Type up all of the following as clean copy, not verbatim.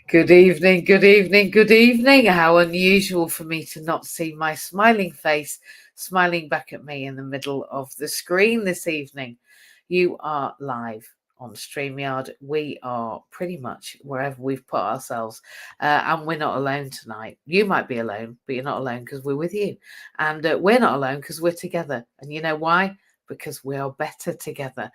Good evening, good evening, good evening. How unusual for me to not see my smiling face smiling back at me in the middle of the screen this evening. You are live on StreamYard. We are pretty much wherever we've put ourselves, and we're not alone tonight. You might be alone, but you're not alone because we're with you. And we're not alone because we're together. And you know why? Because we are better together.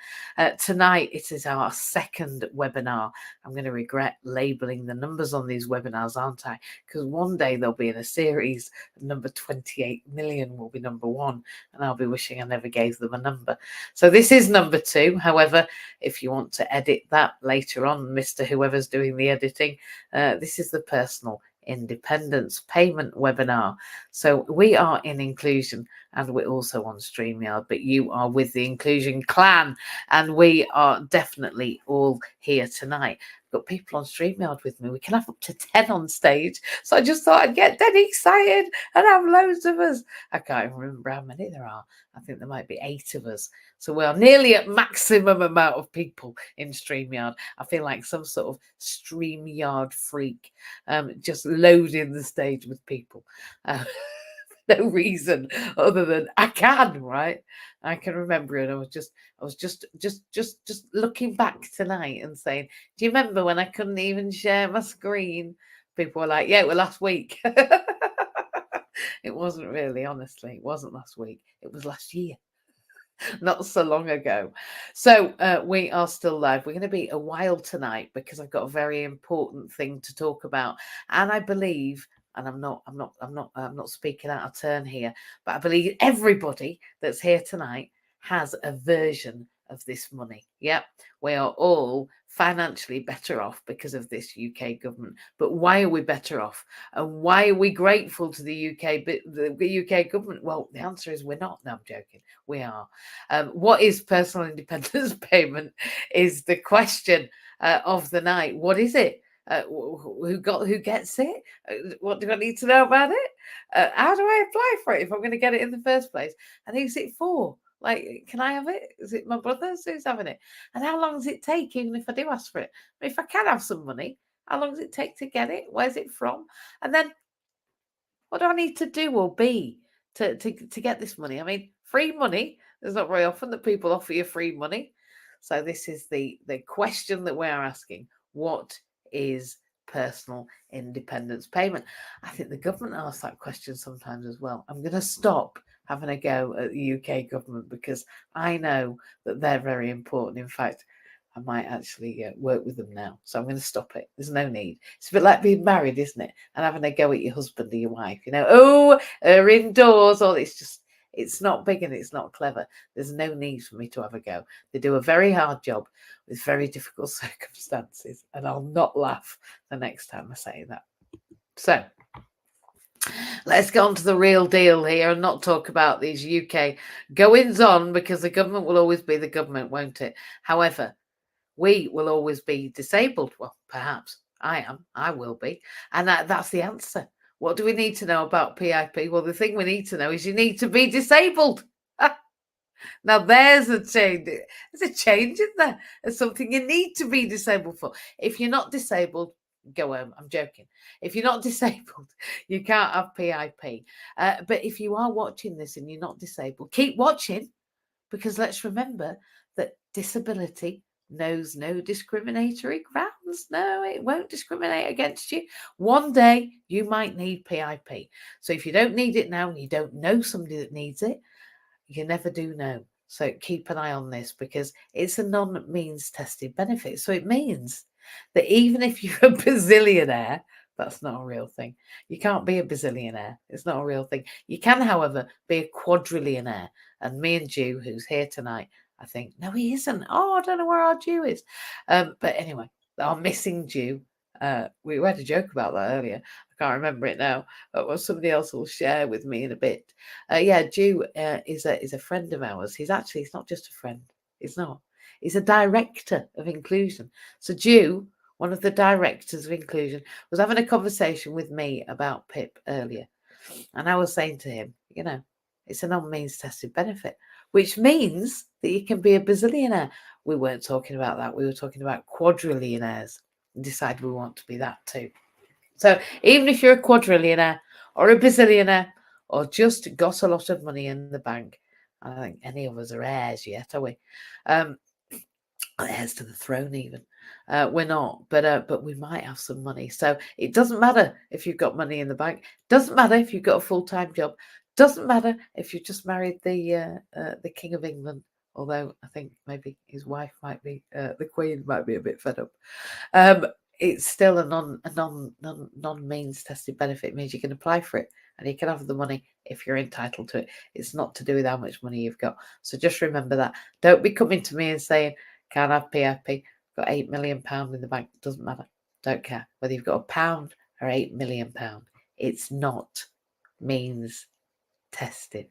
Tonight, it is our second webinar. I'm going to regret labeling the numbers on these webinars, aren't I? Because one day they'll be in a series. Number 28 million will be number one, and I'll be wishing I never gave them a number. So this is number 2. However, if you want to edit that later on, Mr. Whoever's doing the editing, this is the personal independence payment webinar. So we are in inclusion, and we're also on StreamYard, but you are with the inclusion clan, and we are definitely all here tonight. I've got people on StreamYard with me. We can have up to 10 on stage. So I just thought I'd get dead excited and have loads of us. I can't even remember how many there are. I think there might be 8 of us. So we are nearly at maximum amount of people in StreamYard. I feel like some sort of StreamYard freak, just loading the stage with people. No reason other than I can, right? I can remember it. I was just looking back tonight and saying, do you remember when I couldn't even share my screen? People were like, yeah, it was last week. It wasn't really, honestly. It wasn't last week. It was last year. Not so long ago. So we are still live. We're going to be a while tonight because I've got a very important thing to talk about, and I believe, and I'm not speaking out of turn here, but I believe everybody that's here tonight has a version of this money. Yep, we are all financially better off because of this UK government. But why are we better off? And why are we grateful to the UK government? Well, the answer is we're not. No, I'm joking. We are. What is personal independence payment is the question of the night. What is it? Who gets it? What do I need to know about it? How do I apply for it if I'm going to get it in the first place? And who's it for? Like, can I have it? Is it my brother's who's having it? And how long does it take, even if I do ask for it? If I can have some money, how long does it take to get it? Where's it from? And then what do I need to do or be to get this money? I mean, free money. There's not very often that people offer you free money. So this is the question that we're asking. What is personal independence payment? I think the government asks that question sometimes as well. I'm going to stop having a go at the UK government because I know that they're very important. In fact, I might actually work with them now. So I'm going to stop it. There's no need. It's a bit like being married, isn't it? And having a go at your husband or your wife. Oh, are indoors. Or it's not big and it's not clever. There's no need for me to have a go. They do a very hard job with very difficult circumstances. And I'll not laugh the next time I say that. So let's get on to the real deal here and not talk about these UK goings on, because the government will always be the government, won't it? However, we will always be disabled. Well, perhaps I will be. And that's the answer. What do we need to know about PIP? Well, the thing we need to know is you need to be disabled. Now, there's a change. There's a change in there. There's something you need to be disabled for. If you're not disabled, go home. I'm joking. If you're not disabled, you can't have PIP. But if you are watching this and you're not disabled, keep watching, because let's remember that disability knows no discriminatory grounds. No, it won't discriminate against you. One day you might need PIP. So if you don't need it now and you don't know somebody that needs it, you never do know. So keep an eye on this, because it's a non-means tested benefit. So it means that even if you're a bazillionaire, that's not a real thing. You can't be a bazillionaire. It's not a real thing. You can, however, be a quadrillionaire. And me and Jew, who's here tonight, I think, no, he isn't. Oh, I don't know where our Jew is. But anyway, our missing Jew. We had a joke about that earlier. I can't remember it now. Well, somebody else will share with me in a bit. Jew is a friend of ours. He's not just a friend. He's not. He's a director of inclusion. So Jew, one of the directors of inclusion, was having a conversation with me about PIP earlier. And I was saying to him, it's a non-means tested benefit, which means that you can be a bazillionaire. We weren't talking about that. We were talking about quadrillionaires. and decide we want to be that too. So even if you're a quadrillionaire or a bazillionaire or just got a lot of money in the bank, I don't think any of us are heirs yet, are we? Heirs to the throne even. We're not, but we might have some money. So it doesn't matter if you've got money in the bank. Doesn't matter if you've got a full-time job. Doesn't matter if you just married the King of England. Although I think maybe his wife might be the Queen might be a bit fed up. It's still a non means tested benefit. It means you can apply for it and you can have the money if you're entitled to it. It's not to do with how much money you've got. So just remember that. Don't be coming to me and saying, can't have PIP, got £8 million in the bank. Doesn't matter. Don't care whether you've got a pound or £8 million. It's not means tested.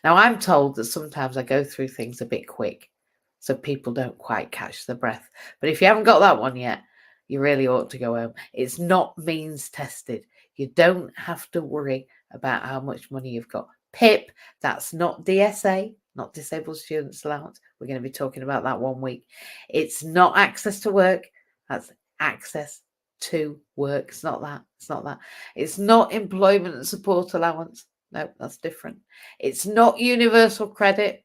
Now I'm told that sometimes I go through things a bit quick, so people don't quite catch the breath. But if you haven't got that one yet, you really ought to go home. It's not means tested. You don't have to worry about how much money you've got. PIP, that's not DSA, not Disabled Students Allowance. We're going to be talking about that one week. It's not access to work. That's access to work. It's not that. It's not that. It's not employment and support allowance. No, that's different. It's not universal credit.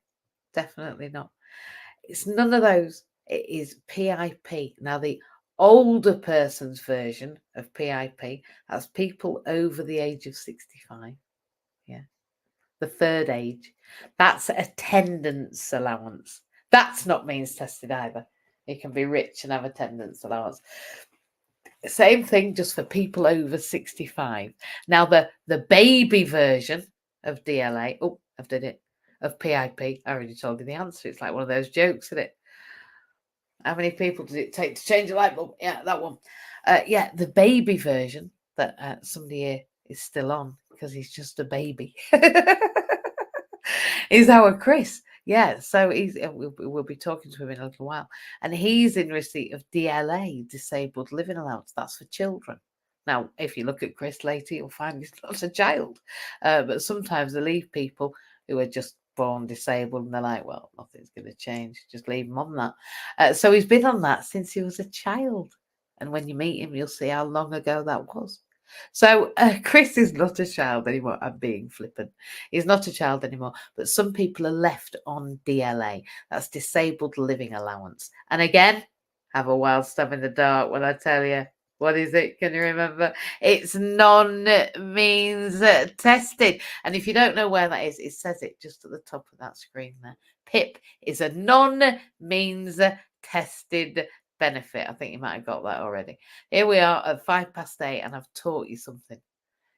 Definitely not. It's none of those. It is PIP. Now, the older person's version of PIP, that's people over the age of 65. Yeah. The third age. That's attendance allowance. That's not means tested either. You can be rich and have attendance allowance. Same thing, just for people over 65. Now, the baby version of DLA, I've did it, of PIP, I already told you the answer. It's like one of those jokes, isn't it? How many people does it take to change a light bulb? Yeah, that one. Yeah, the baby version that somebody here is still on because he's just a baby is our Chris. Yeah, so we'll be talking to him in a little while. And he's in receipt of DLA, Disabled Living Allowance. That's for children. Now, if you look at Chris later, you'll find he's not a child. But sometimes they leave people who are just born disabled and they're like, well, nothing's going to change. Just leave him on that. So he's been on that since he was a child. And when you meet him, you'll see how long ago that was. So Chris is not a child anymore. I'm being flippant. He's not a child anymore. But some people are left on DLA. That's Disabled Living Allowance. And again, have a wild stab in the dark when I tell you. What is it? Can you remember? It's non-means tested. And if you don't know where that is, it says it just at the top of that screen there. PIP is a non-means tested benefit. I think you might have got that already. Here we are at 8:05, and I've taught you something.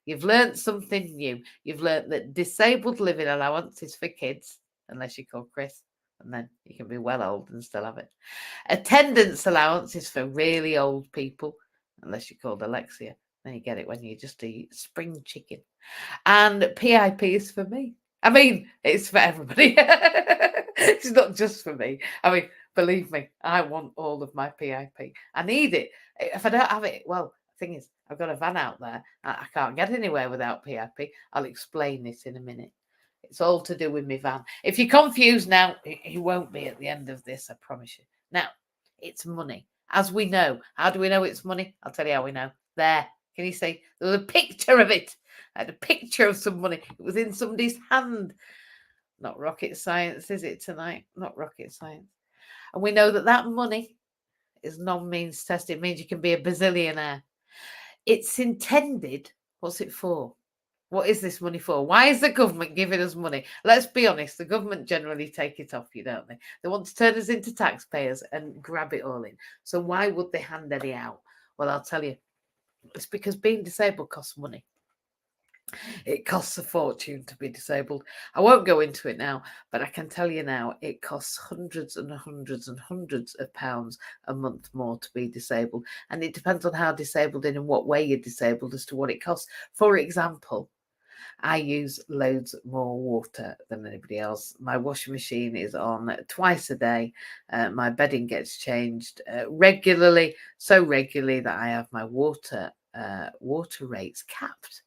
You've learnt something new. You've learnt that disabled living allowance is for kids, unless you're called Chris, and then you can be well old and still have it. Attendance allowance is for really old people, unless you're called Alexia. Then you get it when you just eat spring chicken. And PIP is for me. I mean, it's for everybody. It's not just for me. I mean, believe me, I want all of my PIP. I need it. If I don't have it, well, the thing is, I've got a van out there. I can't get anywhere without PIP. I'll explain this in a minute. It's all to do with my van. If you're confused now, you won't be at the end of this, I promise you. Now, it's money. As we know. How do we know it's money? I'll tell you how we know. There. Can you see? There was a picture of it. I had a picture of some money. It was in somebody's hand. Not rocket science, is it tonight? Not rocket science. And we know that that money is non-means tested. It means you can be a bazillionaire. It's intended. What's it for? What is this money for? Why is the government giving us money? Let's be honest, the government generally take it off you, don't they? They want to turn us into taxpayers and grab it all in. So why would they hand any out? Well, I'll tell you. It's because being disabled costs money. It costs a fortune to be disabled. I won't go into it now, but I can tell you now, it costs hundreds and hundreds and hundreds of pounds a month more to be disabled. And it depends on how disabled and in what way you're disabled as to what it costs. For example, I use loads more water than anybody else. My washing machine is on twice a day. My bedding gets changed regularly, so regularly that I have my water rates capped.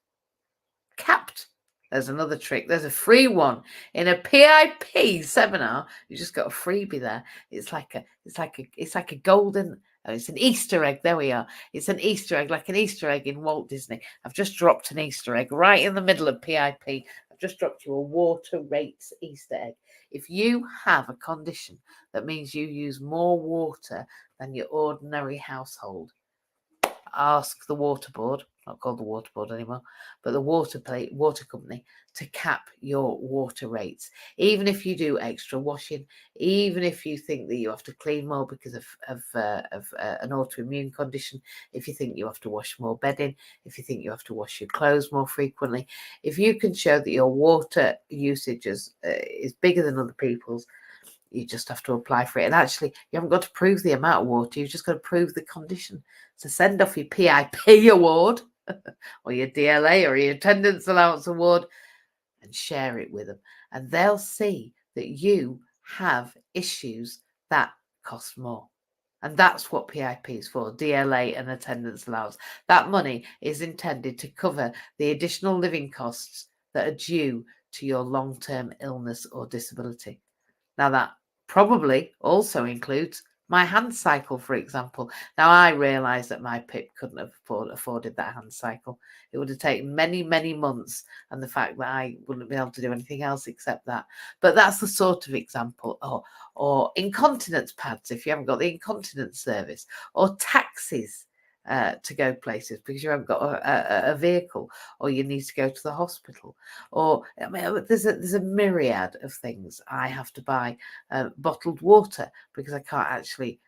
There's another trick. There's a free one in a PIP seminar. You just got a freebie there. It's like a golden Oh, it's an Easter egg. There we are. It's an Easter egg, like an Easter egg in Walt Disney. I've just dropped an Easter egg right in the middle of PIP. I've just dropped you a water rates Easter egg. If you have a condition that means you use more water than your ordinary household, ask the water board, not called the water board anymore, but the water company, to cap your water rates. Even if you do extra washing, even if you think that you have to clean more because of an autoimmune condition, if you think you have to wash more bedding, if you think you have to wash your clothes more frequently, if you can show that your water usage is bigger than other people's, you just have to apply for it. And actually, you haven't got to prove the amount of water. You've just got to prove the condition. So send off your PIP award or your DLA or your attendance allowance award and share it with them. And they'll see that you have issues that cost more. And that's what PIP is for, DLA and attendance allowance. That money is intended to cover the additional living costs that are due to your long-term illness or disability. Now, that probably also includes my hand cycle, for example. Now, I realise that my PIP couldn't have afforded that hand cycle. It would have taken many, many months, and the fact that I wouldn't be able to do anything else except that. But that's the sort of example. Or incontinence pads, if you haven't got the incontinence service, or taxis to go places because you haven't got a vehicle, or you need to go to the hospital, or I mean, there's a myriad of things. I have to buy bottled water because I can't actually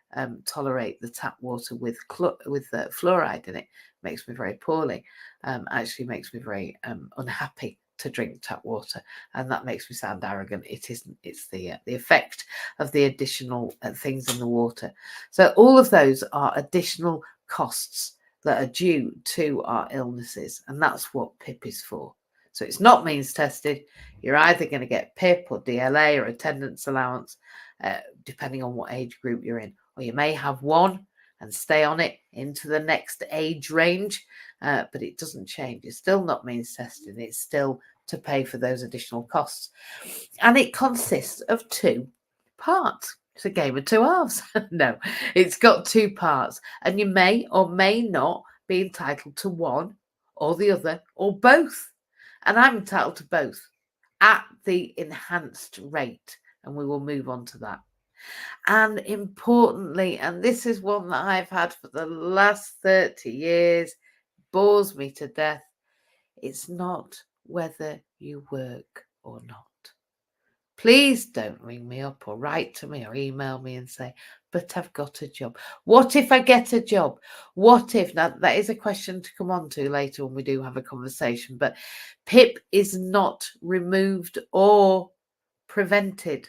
tolerate the tap water with fluoride in it. Makes me very poorly. Actually makes me very unhappy to drink tap water, and that makes me sound arrogant. It isn't. It's the effect of the additional things in the water. So all of those are additional costs that are due to our illnesses, and that's what PIP is for. So it's not means tested. You're either going to get PIP or DLA or attendance allowance, depending on what age group you're in, or you may have one and stay on it into the next age range, but it doesn't change. It's still not means tested. It's still to pay for those additional costs, and it consists of two parts. It's a game of two halves. No, it's got two parts, and you may or may not be entitled to one or the other or both. And I'm entitled to both at the enhanced rate, and we will move on to that. And importantly, and this is one that I've had for the last 30 years, bores me to death, it's not whether you work or not. Please don't ring me up or write to me or email me and say, but I've got a job. What if I get a job? What if? Now, that is a question to come on to later when we do have a conversation, but PIP is not removed or prevented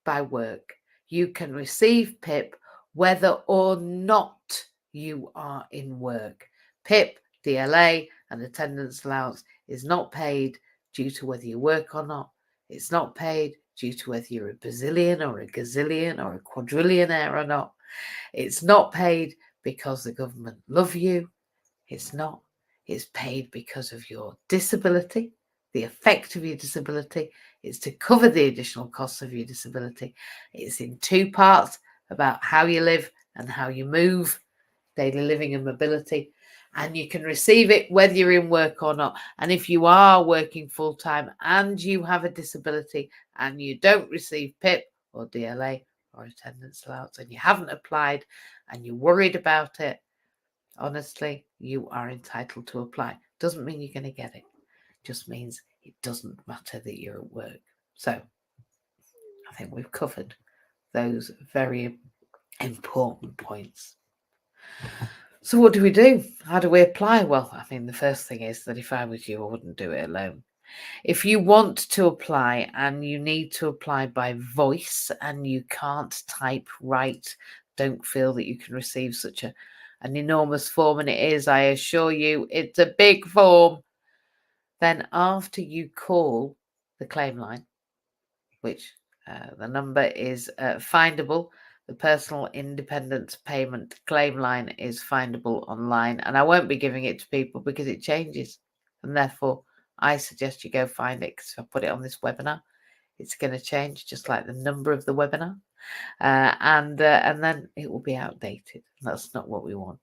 by work. You can receive PIP whether or not you are in work. PIP, DLA, and attendance allowance is not paid due to whether you work or not. It's not paid due to whether you're a bazillion or a gazillion or a quadrillionaire or not. It's not paid because the government love you. It's not. It's paid because of your disability, the effect of your disability. It's to cover the additional costs of your disability. It's in two parts about how you live and how you move, daily living and mobility. And you can receive it whether you're in work or not. And if you are working full time and you have a disability and you don't receive PIP or DLA or attendance allowance and you haven't applied and you're worried about it, honestly, you are entitled to apply. Doesn't mean you're going to get it. Just means it doesn't matter that you're at work. So I think we've covered those very important points. So what do we do? How do we apply? Well, I mean, the first thing is that if I was you, I wouldn't do it alone. If you want to apply and you need to apply by voice and you can't type right, don't feel that you can receive such an enormous form, and it is, I assure you, it's a big form. Then after you call the claim line, which the number is findable, the personal independence payment claim line is findable online, and I won't be giving it to people because it changes, and therefore I suggest you go find it, because if I put it on this webinar, it's going to change just like the number of the webinar. and then it will be outdated. That's not what we want.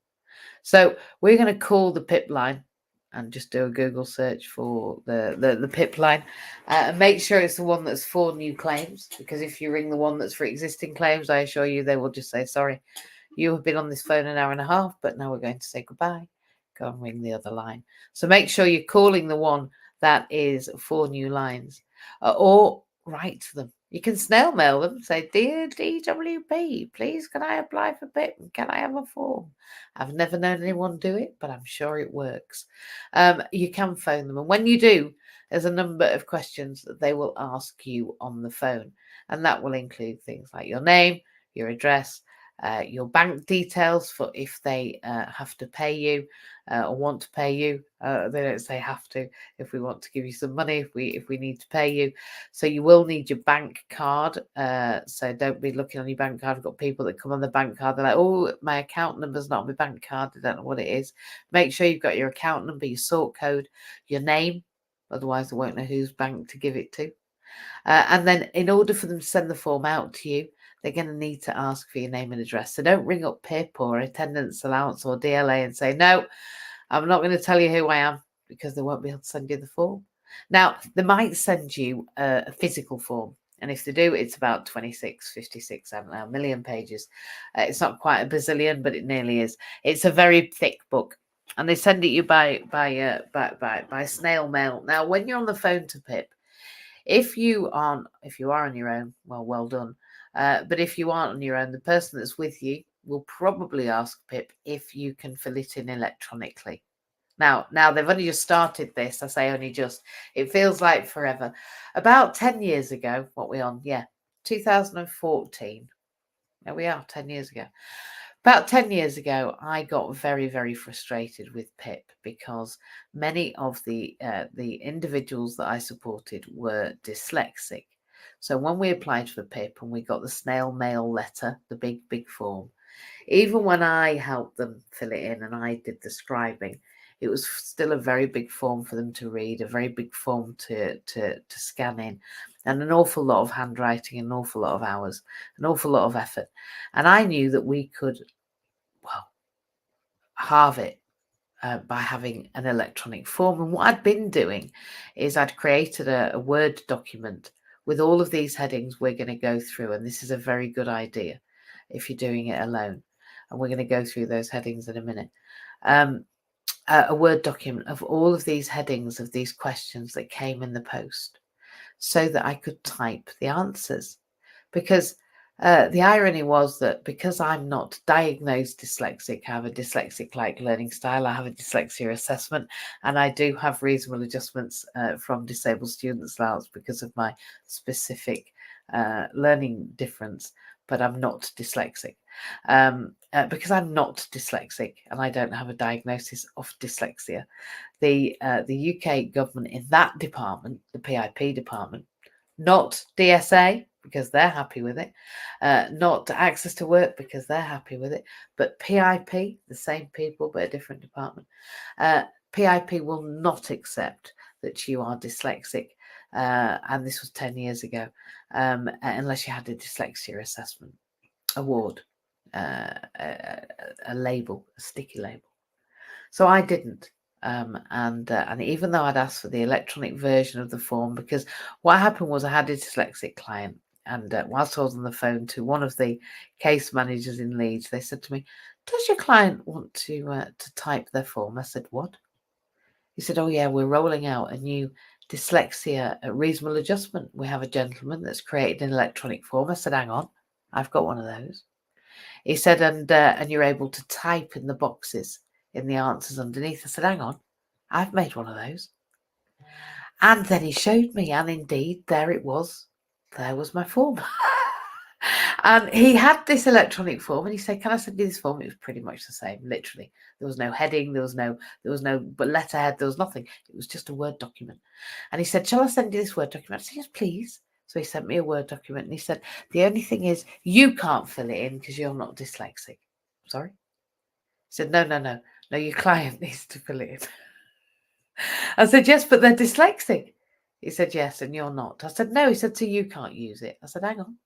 So we're going to call the PIP line and just do a Google search for the PIP line, and make sure it's the one that's for new claims, because if you ring the one that's for existing claims, I assure you they will just say, sorry, you have been on this phone an hour and a half, but now we're going to say goodbye. Go and ring the other line. So make sure you're calling the one that is for new lines, or write to them. You can snail mail them, say, dear DWP, please can I apply for PIP? Can I have a form? I've never known anyone do it, but I'm sure it works. You can phone them. And when you do, there's a number of questions that they will ask you on the phone. And that will include things like your name, your address, your bank details for if they have to pay you or want to pay you. They don't say have to. If we want to give you some money, if we need to pay you, so you will need your bank card. So don't be looking on your bank card. I've got people that come on the bank card. They're like, oh, my account number's not on my bank card. They don't know what it is. Make sure you've got your account number, your sort code, your name. Otherwise, they won't know whose bank to give it to. And then in order for them to send the form out to you, they're going to need to ask for your name and address. So don't ring up PIP or attendance allowance or DLA and say, no, I'm not going to tell you who I am, because they won't be able to send you the form. Now, they might send you a physical form. And if they do, it's about 26, 56, I don't know, a million pages. It's not quite a bazillion, but it nearly is. It's a very thick book. And they send it you by snail mail. Now, when you're on the phone to PIP, if you are on your own, well done. But if you aren't on your own, the person that's with you will probably ask PIP if you can fill it in electronically. Now they've only just started this. I say only just. It feels like forever. About 10 years ago, 2014. There we are, 10 years ago. About 10 years ago, I got very, very frustrated with PIP because many of the individuals that I supported were dyslexic. So when we applied for PIP and we got the snail mail letter, the big form, even when I helped them fill it in and I did the scribing, it was still a very big form for them to read, a very big form to scan in, and an awful lot of handwriting, an awful lot of hours, an awful lot of effort. And I knew that we could, halve it by having an electronic form. And what I'd been doing is I'd created a Word document with all of these headings we're going to go through. And this is a very good idea if you're doing it alone. And we're going to go through those headings in a minute. A Word document of all of these headings of these questions that came in the post, so that I could type the answers. Because the irony was that because I'm not diagnosed dyslexic, I have a dyslexic-like learning style, I have a dyslexia assessment, and I do have reasonable adjustments from disabled students allowance because of my specific learning difference, but I'm not dyslexic. Because I'm not dyslexic and I don't have a diagnosis of dyslexia, the UK government in that department, the PIP department, not DSA, because they're happy with it, not access to work, because they're happy with it, but PIP, the same people but a different department, PIP will not accept that you are dyslexic, and this was 10 years ago, unless you had a dyslexia assessment award, a label, a sticky label. So I didn't. And even though I'd asked for the electronic version of the form, because what happened was I had a dyslexic client, and whilst I was on the phone to one of the case managers in Leeds, they said to me, does your client want to type their form? I said, what? He said, oh yeah, we're rolling out a new dyslexia reasonable adjustment. We have a gentleman that's created an electronic form. I said, hang on, I've got one of those. He said, and you're able to type in the boxes in the answers underneath. I said, hang on, I've made one of those. And then he showed me, and indeed, there it was. There was my form. And he had this electronic form, and he said, can I send you this form? It was pretty much the same, literally. There was no heading, there was no but letterhead, there was nothing. It was just a Word document. And he said, shall I send you this Word document? I said, yes, please. So he sent me a Word document, and he said, the only thing is you can't fill it in because you're not dyslexic. Sorry? He said, no, your client needs to fill it in. I said, yes, but they're dyslexic. He said, yes, and you're not. I said, no. He said, so you can't use it. I said, hang on.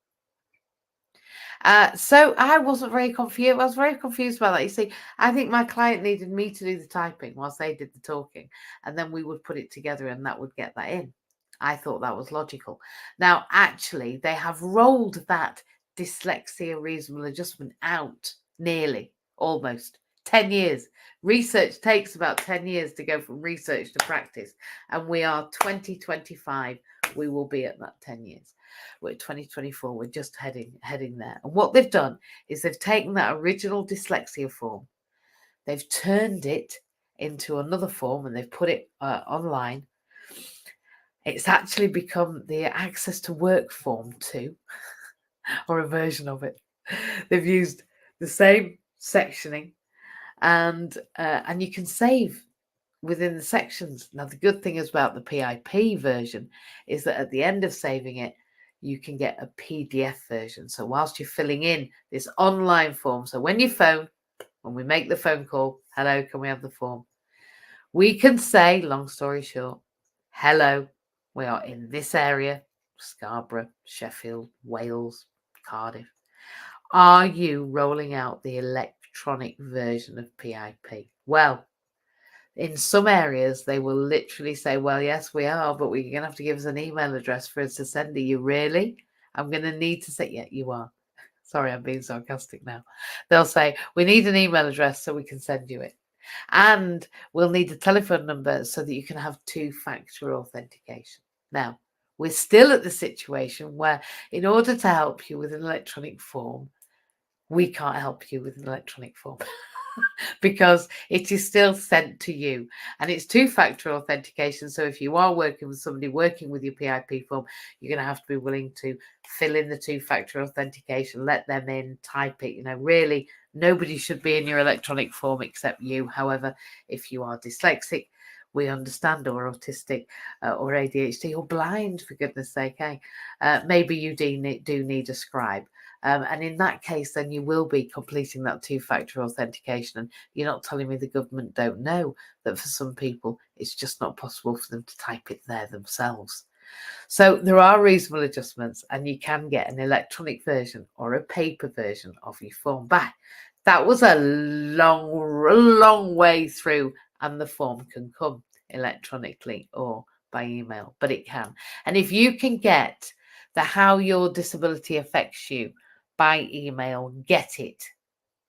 So I wasn't very confused. I was very confused about that. You see, I think my client needed me to do the typing whilst they did the talking, and then we would put it together and that would get that in. I thought that was logical. Now, actually, they have rolled that dyslexia reasonable adjustment out nearly, almost 10 years. Research takes about 10 years to go from research to practice, and we are 2025. We will be at that 10 years. We're 2024. We're just heading there. And what they've done is they've taken that original dyslexia form, they've turned it into another form, and they've put it online. It's actually become the access to work form 2, or a version of it. They've used the same sectioning, and you can save within the sections. Now, the good thing is about the PIP version is that at the end of saving it, you can get a PDF version. So whilst you're filling in this online form, so when you phone, when we make the phone call, hello, can we have the form? We can say, long story short, hello, we are in this area, Scarborough, Sheffield, Wales, Cardiff. Are you rolling out the electronic version of PIP? Well, in some areas, they will literally say, well, yes, we are, but we're going to have to give us an email address for us to send it. You really? I'm going to need to say, yeah, you are. Sorry, I'm being sarcastic now. They'll say, we need an email address so we can send you it. And we'll need a telephone number so that you can have two-factor authentication. Now, we're still at the situation where in order to help you with an electronic form, we can't help you with an electronic form. Because it is still sent to you, and it's two-factor authentication. So if you are working with somebody working with your PIP form, you're going to have to be willing to fill in the two-factor authentication, let them in, type it. Really, nobody should be in your electronic form except you. However, if you are dyslexic, we understand, or autistic, or ADHD, or blind, for goodness sake, maybe you do need a scribe. And in that case, then you will be completing that two-factor authentication. And you're not telling me the government don't know that for some people, it's just not possible for them to type it there themselves. So there are reasonable adjustments, and you can get an electronic version or a paper version of your form back. That was a long way through, and the form can come electronically or by email, but it can. And if you can get the how your disability affects you by email, get it,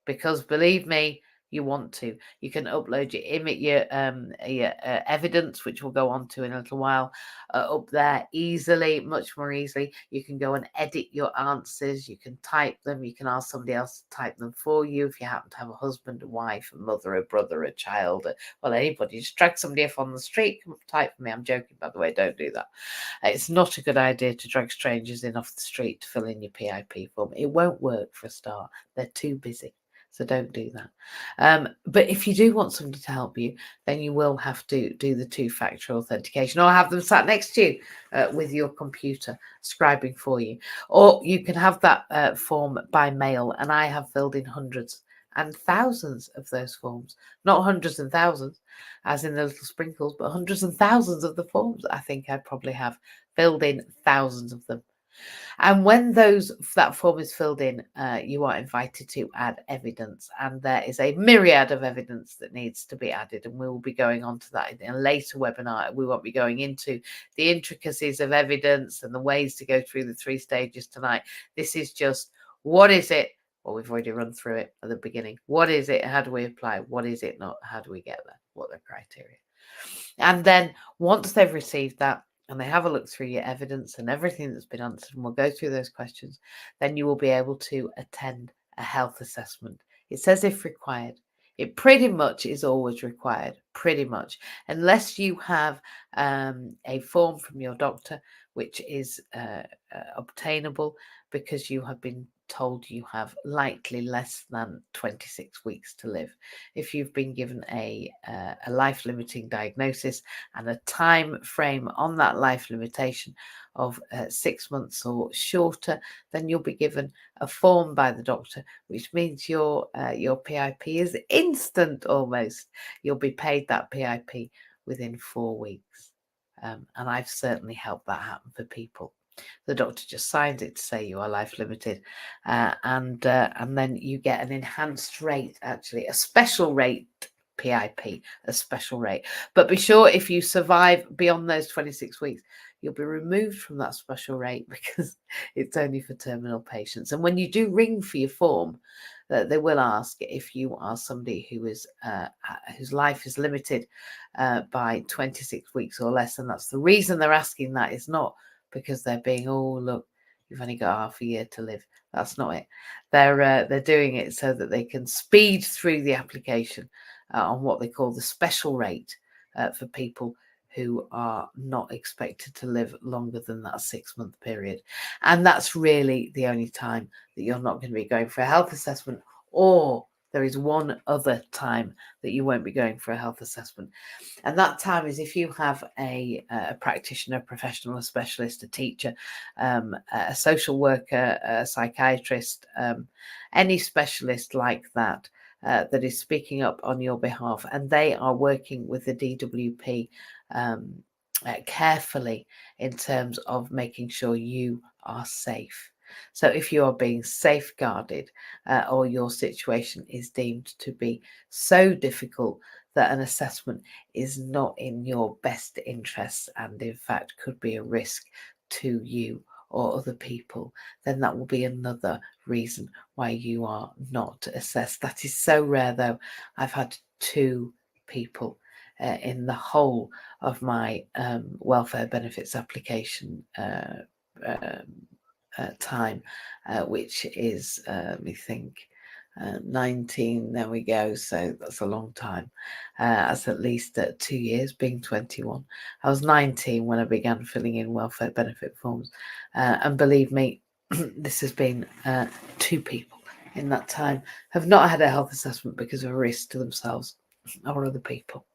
because believe me, you want to. You can upload your evidence, which we'll go on to in a little while, up there easily, much more easily. You can go and edit your answers. You can type them. You can ask somebody else to type them for you if you happen to have a husband, a wife, a mother, a brother, a child, well, anybody. Just drag somebody off on the street, come up, type for me. I'm joking, by the way. Don't do that. It's not a good idea to drag strangers in off the street to fill in your PIP form. It won't work for a start. They're too busy. So don't do that. But if you do want somebody to help you, then you will have to do the two-factor authentication, or have them sat next to you with your computer scribing for you. Or you can have that form by mail, and I have filled in hundreds and thousands of those forms. Not hundreds and thousands, as in the little sprinkles, but hundreds and thousands of the forms. I think I probably have filled in thousands of them. And when that form is filled in, you are invited to add evidence, and there is a myriad of evidence that needs to be added, and we will be going on to that in a later webinar. We won't be going into the intricacies of evidence and the ways to go through the 3 stages tonight. This is just, what is it? Well, we've already run through it at the beginning. What is it? How do we apply? What is it not? How do we get there? What are the criteria? And then once they've received that, and they have a look through your evidence and everything that's been answered, and we'll go through those questions, then you will be able to attend a health assessment. It says if required. It pretty much is always required, pretty much, unless you have a form from your doctor, which is obtainable because you have been told you have likely less than 26 weeks to live. If you've been given a life-limiting diagnosis and a time frame on that life limitation of 6 months or shorter, then you'll be given a form by the doctor, which means your PIP is instant almost. You'll be paid that PIP within 4 weeks. And I've certainly helped that happen for people. The doctor just signs it to say you are life limited, and then you get an enhanced rate, actually a special rate, PIP, a special rate. But be sure, if you survive beyond those 26 weeks, you'll be removed from that special rate because it's only for terminal patients. And when you do ring for your form, they will ask if you are somebody who is whose life is limited by 26 weeks or less. And that's the reason they're asking that. Is not because they're being, oh, look, you've only got half a year to live. That's not it. They're doing it so that they can speed through the application on what they call the special rate for people who are not expected to live longer than that 6-month period. And that's really the only time that you're not going to be going for a health assessment, or there is one other time that you won't be going for a health assessment. And that time is if you have a practitioner, a professional, a specialist, a teacher, a social worker, a psychiatrist, any specialist like that, that is speaking up on your behalf, and they are working with the DWP carefully in terms of making sure you are safe. So if you are being safeguarded, or your situation is deemed to be so difficult that an assessment is not in your best interests and in fact could be a risk to you or other people, then that will be another reason why you are not assessed. That is so rare, though. I've had 2 people in the whole of my welfare benefits application time, which is, let me think, 19, there we go, so that's a long time. That's at least 2 years, being 21. I was 19 when I began filling in welfare benefit forms, and believe me, this has been 2 people in that time have not had a health assessment because of a risk to themselves or other people.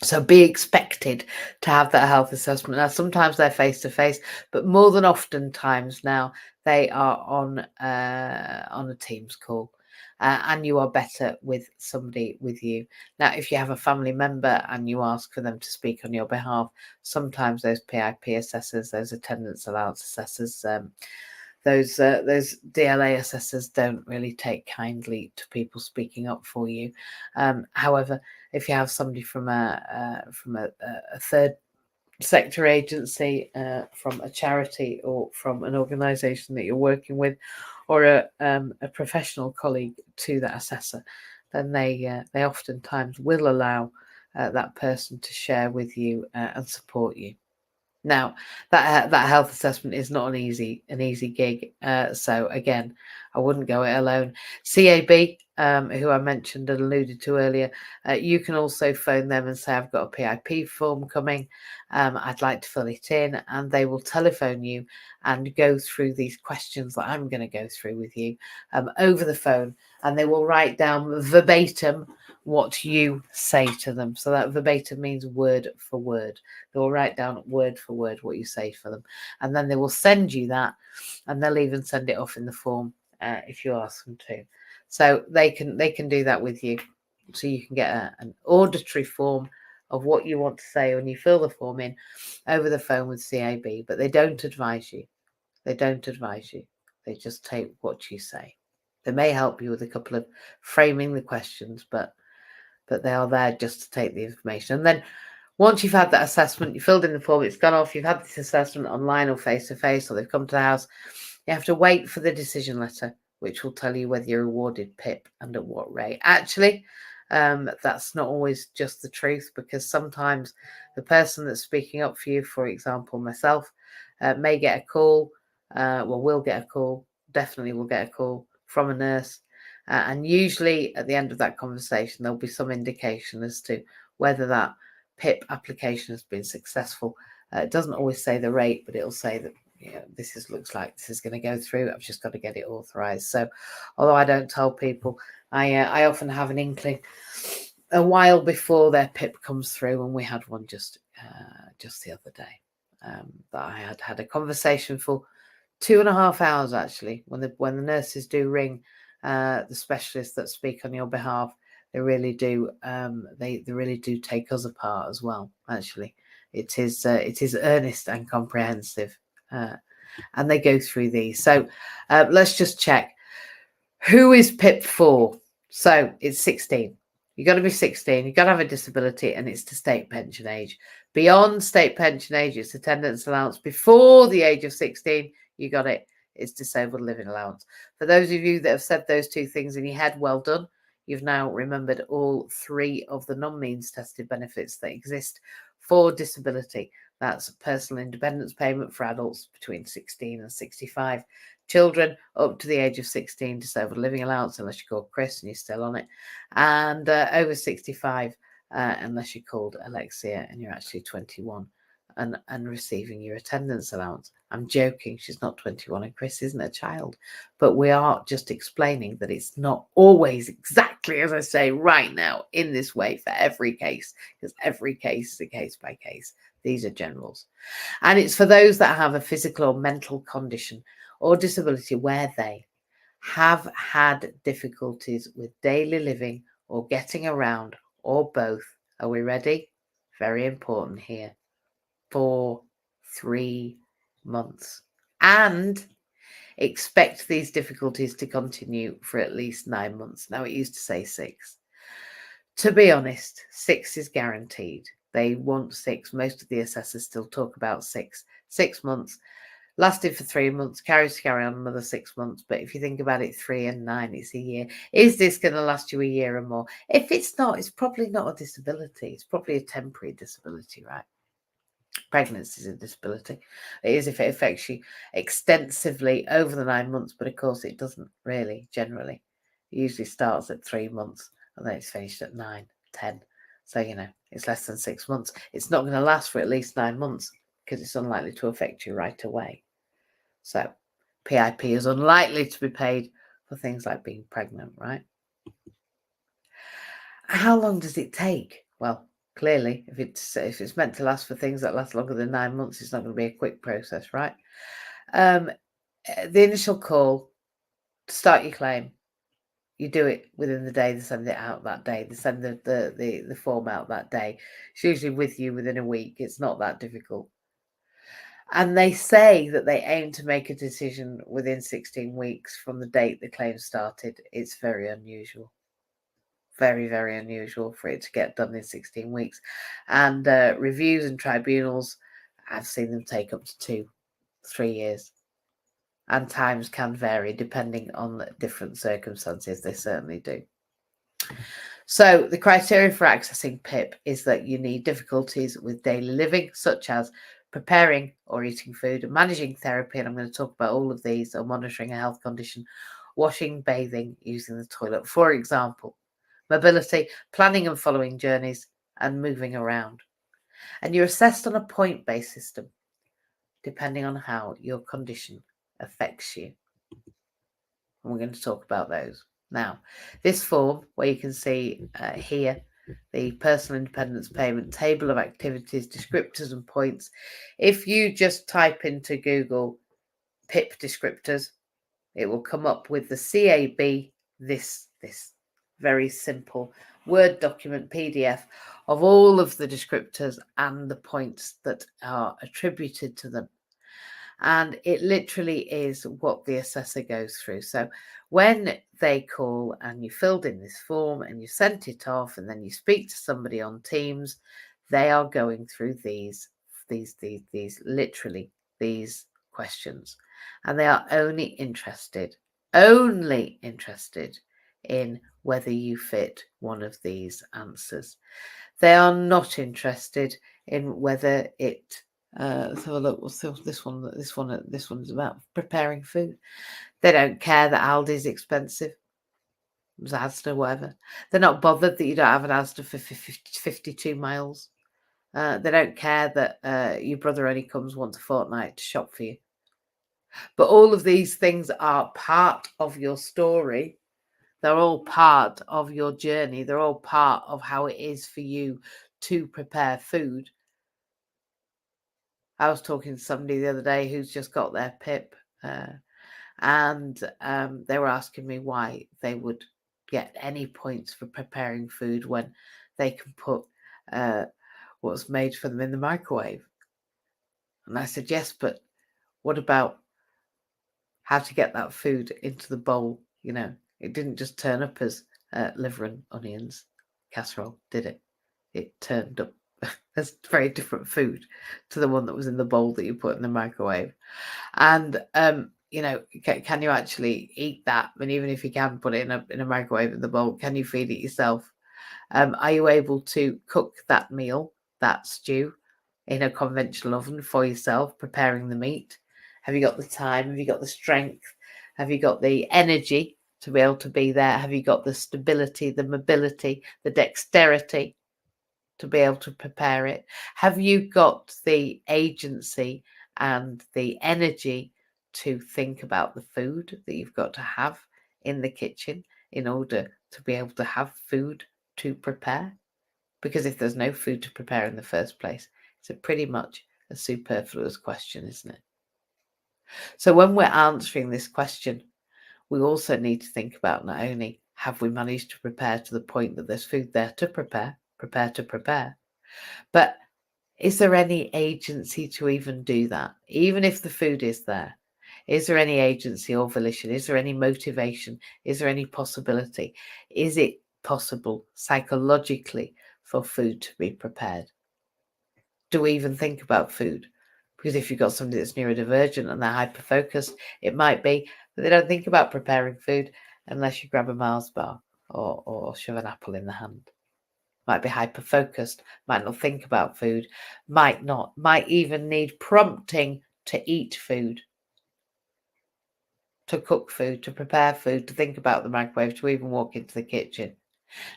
So be expected to have that health assessment. Now, sometimes they're face-to-face, but more than often times now they are on a Teams call, and you are better with somebody with you. Now, if you have a family member and you ask for them to speak on your behalf, sometimes those PIP assessors, those attendance allowance assessors, those DLA assessors don't really take kindly to people speaking up for you. However, if you have somebody from a third sector agency, from a charity, or from an organisation that you're working with, or a professional colleague to that assessor, then they oftentimes will allow that person to share with you and support you. Now, that health assessment is not an easy gig. So again, I wouldn't go it alone. CAB, who I mentioned and alluded to earlier, you can also phone them and say, I've got a PIP form coming. I'd like to fill it in, and they will telephone you and go through these questions that I'm going to go through with you over the phone, and they will write down verbatim what you say to them. So that verbatim means word for word. They will write down word for word what you say for them, and then they will send you that, and they'll even send it off in the form if you ask them to. So they can do that with you, so you can get an auditory form of what you want to say when you fill the form in over the phone with CAB. But they don't advise you. They don't advise you. They just take what you say. They may help you with a couple of framing the questions, but they are there just to take the information. And then once you've had that assessment, you filled in the form, it's gone off, you've had this assessment online or face-to-face, or they've come to the house, you have to wait for the decision letter, which will tell you whether you're awarded PIP and at what rate. Actually, that's not always just the truth, because sometimes the person that's speaking up for you, for example, myself, may get a call, will get a call, definitely will get a call from a nurse. And usually at the end of that conversation, there'll be some indication as to whether that PIP application has been successful. It doesn't always say the rate, but it'll say that, this looks like this is going to go through. I've just got to get it authorized. So although I don't tell people, I often have an inkling a while before their PIP comes through, and we had one just the other day, that I had a conversation for 2.5 hours, actually. When the nurses do ring the specialists that speak on your behalf, they really do they really do take us apart as well. Actually, it is earnest and comprehensive, And they go through these. So let's just check. Who is PIP for? So it's 16. You've got to be 16. You've got to have a disability, and it's to state pension age. Beyond state pension age, it's attendance allowance. Before the age of 16, you got it. It's disabled living allowance. For those of you that have said those two things in your head, well done. You've now remembered all three of the non-means tested benefits that exist for disability. That's personal independence payment for adults between 16 and 65. Children up to the age of 16, disabled living allowance, unless you're called Chris and you're still on it. And over 65, unless you're called Alexia and you're actually 21 and receiving your attendance allowance. I'm joking, she's not 21 and Chris isn't a child. But we are just explaining that it's not always exactly as I say right now in this way for every case, because every case is a case by case. These are generals. And it's for those that have a physical or mental condition or disability where they have had difficulties with daily living or getting around, or both. Are we ready? Very important here. For 3 months. And expect these difficulties to continue for at least 9 months. Now, it used to say 6. To be honest, 6 is guaranteed. They want 6. Most of the assessors still talk about 6. 6 months. Lasted for 3 months, carries to carry on another 6 months. But if you think about it, 3 and 9, it's a year. Is this going to last you a year or more? If it's not, it's probably not a disability. It's probably a temporary disability, right? Pregnancy is a disability. It is if it affects you extensively over the 9 months, but of course it doesn't really, generally. It usually starts at 3 months and then it's finished at 9, 10. So, it's less than 6 months. It's not going to last for at least 9 months because it's unlikely to affect you right away. So, PIP is unlikely to be paid for things like being pregnant, right? How long does it take? Well, clearly, if it's meant to last for things that last longer than 9 months, it's not going to be a quick process, right? The initial call to start your claim, you do it within the day. They send it out that day. They send the form out that day. It's usually with you within a week. It's not that difficult. And they say that they aim to make a decision within 16 weeks from the date the claim started. It's very unusual. Very, very unusual for it to get done in 16 weeks. And reviews and tribunals, I've seen them take up to 2-3 years. And times can vary depending on different circumstances. They certainly do. So the criteria for accessing PIP is that you need difficulties with daily living, such as preparing or eating food, managing therapy, and I'm going to talk about all of these, or monitoring a health condition, washing, bathing, using the toilet, for example, mobility, planning and following journeys, and moving around. And you're assessed on a point-based system, depending on how your condition affects you. And we're going to talk about those. Now, this form, where you can see here, the personal independence payment table of activities, descriptors and points. If you just type into Google PIP descriptors, it will come up with the CAB, this very simple Word document PDF of all of the descriptors and the points that are attributed to them. And it literally is what the assessor goes through. So when they call and you filled in this form and you sent it off and then you speak to somebody on Teams, they are going through these questions. And they are only interested in whether you fit one of these answers. They are not interested in whether it let's have a look. What's this one? This one's about preparing food. They don't care that Aldi's expensive, Asda, whatever. They're not bothered that you don't have an Asda for 52 miles. They don't care that your brother only comes once a fortnight to shop for you. But all of these things are part of your story. They're all part of your journey. They're all part of how it is for you to prepare food. I was talking to somebody the other day who's just got their PIP, and they were asking me why they would get any points for preparing food when they can put what's made for them in the microwave. And I said, yes, but What about how to get that food into the bowl? It didn't just turn up as liver and onions casserole, did it? It turned up as very different food to the one that was in the bowl that you put in the microwave. And can you actually eat that? And even if you can put it in a microwave in the bowl, can you feed it yourself? Are you able to cook that meal, that stew, in a conventional oven for yourself, preparing the meat? Have you got the time? Have you got the strength? Have you got the energy to be able to be there? Have you got the stability, the mobility, the dexterity to be able to prepare it? Have you got the agency and the energy to think about the food that you've got to have in the kitchen in order to be able to have food to prepare? Because if there's no food to prepare in the first place, it's pretty much a superfluous question, isn't it? So when we're answering this question, we also need to think about not only have we managed to prepare to the point that there's food there to prepare, but is there any agency to even do that? Even if the food is there, is there any agency or volition? Is there any motivation? Is there any possibility? Is it possible psychologically for food to be prepared? Do we even think about food? Because if you've got somebody that's neurodivergent and they're hyper-focused, it might be that they don't think about preparing food unless you grab a Mars bar or shove an apple in the hand. Might be hyper-focused, might not think about food, might even need prompting to eat food, to cook food, to prepare food, to think about the microwave, to even walk into the kitchen.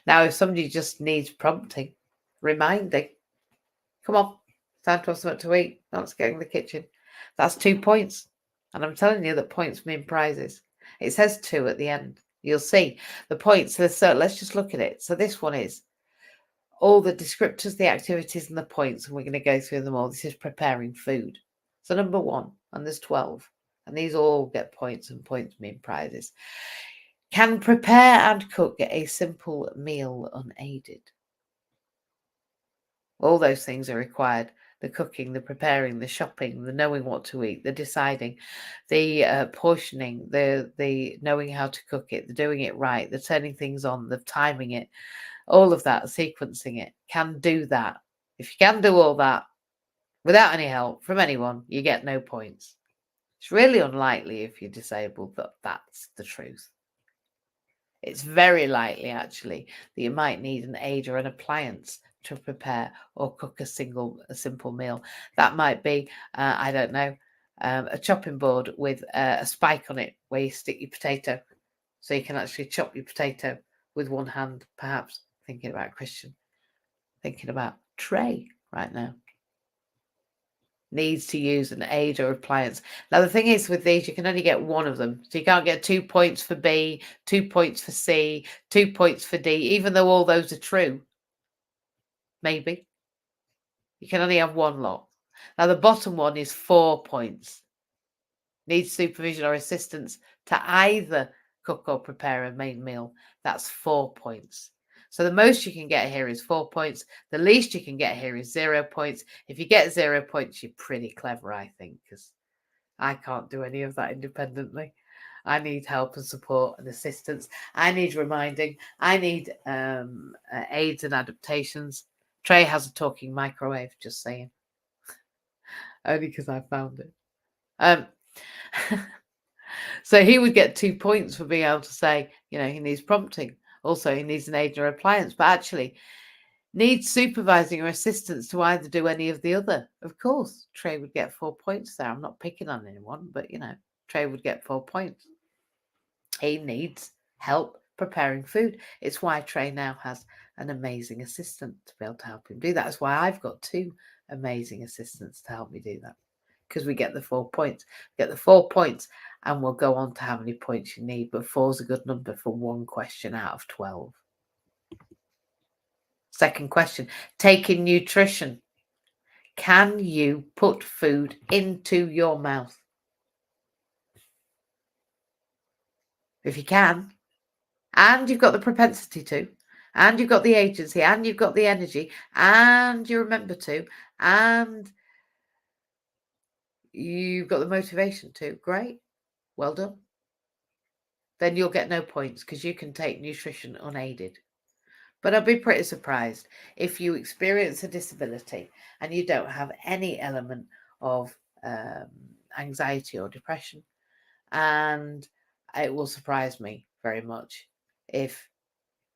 Now, if somebody just needs prompting, reminding, come on, time to have something to eat, let's get in the kitchen, that's 2 points. And I'm telling you that points mean prizes. It says 2 at the end. You'll see the points. So let's just look at it. So this one is all the descriptors, the activities, and the points, and we're going to go through them all. This is preparing food. So number 1, and there's 12, and these all get points, and points mean prizes. Can prepare and cook a simple meal unaided. All those things are required. The cooking, the preparing, the shopping, the knowing what to eat, the deciding, the portioning, the knowing how to cook it, the doing it right, the turning things on, the timing it, all of that, sequencing it, can do that. If you can do all that without any help from anyone, you get no points. It's really unlikely if you're disabled that that's the truth. It's very likely, actually, that you might need an aid or an appliance to prepare or cook a simple meal. That might be, I don't know, a chopping board with a spike on it where you stick your potato, so you can actually chop your potato with one hand, perhaps. Thinking about Christian, thinking about Trey right now. Needs to use an aid or appliance. Now, the thing is with these, you can only get one of them. So you can't get 2 points for B, 2 points for C, 2 points for D, even though all those are true. Maybe. You can only have one lot. Now, the bottom one is 4 points. Needs supervision or assistance to either cook or prepare a main meal. That's 4 points. So the most you can get here is 4 points. The least you can get here is 0 points. If you get 0 points, you're pretty clever, I think, because I can't do any of that independently. I need help and support and assistance. I need reminding. I need aids and adaptations. Trey has a talking microwave, just saying. Only because I found it. So he would get 2 points for being able to say, he needs prompting. Also, he needs an aid or appliance, but actually needs supervising or assistance to either do any of the other. Of course, Trey would get 4 points there. I'm not picking on anyone, but, Trey would get 4 points. He needs help preparing food. It's why Trey now has an amazing assistant to be able to help him do that. That's why I've got 2 amazing assistants to help me do that, because we get the 4 points. Get the 4 points, and we'll go on to how many points you need. But 4 is a good number for one question out of 12. Second question, taking nutrition. Can you put food into your mouth? If you can, and you've got the propensity to, and you've got the agency, and you've got the energy, and you remember to, and you've got the motivation to, great, well done. Then you'll get no points because you can take nutrition unaided. But I'd be pretty surprised if you experience a disability and you don't have any element of anxiety or depression. And it will surprise me very much if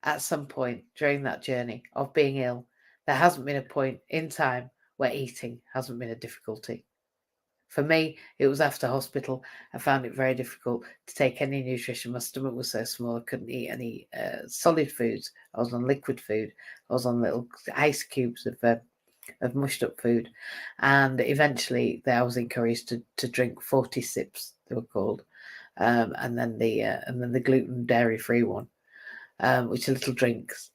at some point during that journey of being ill, there hasn't been a point in time where eating hasn't been a difficulty. For me, it was after hospital. I found it very difficult to take any nutrition. My stomach was so small, I couldn't eat any solid foods. I was on liquid food. I was on little ice cubes of mushed up food. And eventually, I was encouraged to drink 40 sips, they were called. And then the gluten dairy free one, which are little drinks.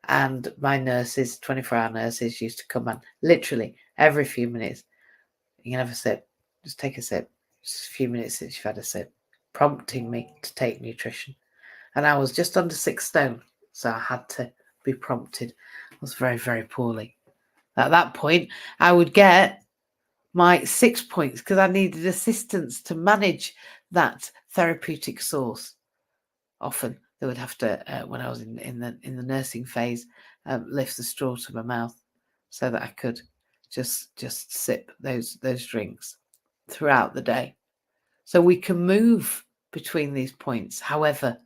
And my nurses, 24-hour nurses, used to come and literally every few minutes, you can have a sip, just take a sip, just a few minutes since you've had a sip, prompting me to take nutrition. And I was just under 6 stone, so I had to be prompted. I was very, very poorly. At that point, I would get my 6 points because I needed assistance to manage that therapeutic source. Often they would have to, when I was in the nursing phase, lift the straw to my mouth so that I could just sip those drinks throughout the day. So we can move between these points. However,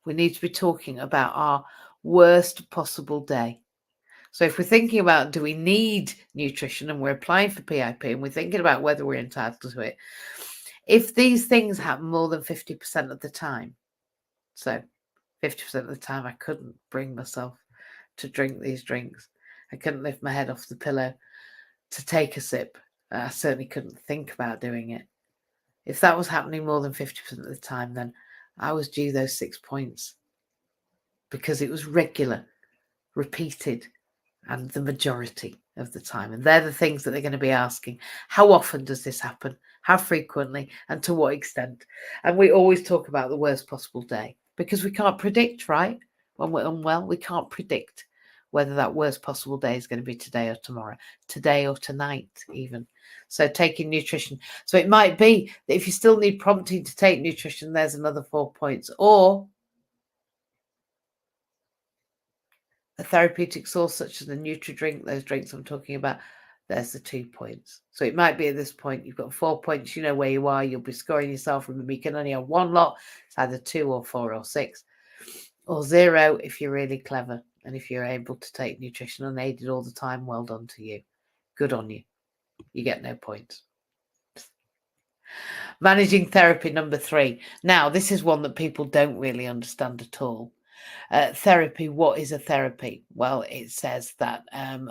we need to be talking about our worst possible day. So if we're thinking about, do we need nutrition, and we're applying for PIP and we're thinking about whether we're entitled to it, if these things happen more than 50% of the time, so 50% of the time I couldn't bring myself to drink these drinks, I couldn't lift my head off the pillow to take a sip, I certainly couldn't think about doing it. If that was happening more than 50% of the time, then I was due those 6 points because it was regular, repeated, and the majority of the time. And they're the things that they're going to be asking. How often does this happen? How frequently? And to what extent? And we always talk about the worst possible day because we can't predict, right? When we're unwell, we can't predict whether that worst possible day is going to be today or tomorrow, today or tonight even. So taking nutrition. So it might be that if you still need prompting to take nutrition, there's another 4 points. Or a therapeutic source such as the Nutri-Drink, those drinks I'm talking about, there's the 2 points. So it might be at this point you've got 4 points, you know where you are, you'll be scoring yourself. Remember, you can only have one lot. It's either 2 or 4 or 6 or 0 if you're really clever. And if you're able to take nutrition unaided all the time, well done to you. Good on you. You get no points. Managing therapy number 3. Now, this is one that people don't really understand at all. Therapy, what is a therapy? Well, it says that I'm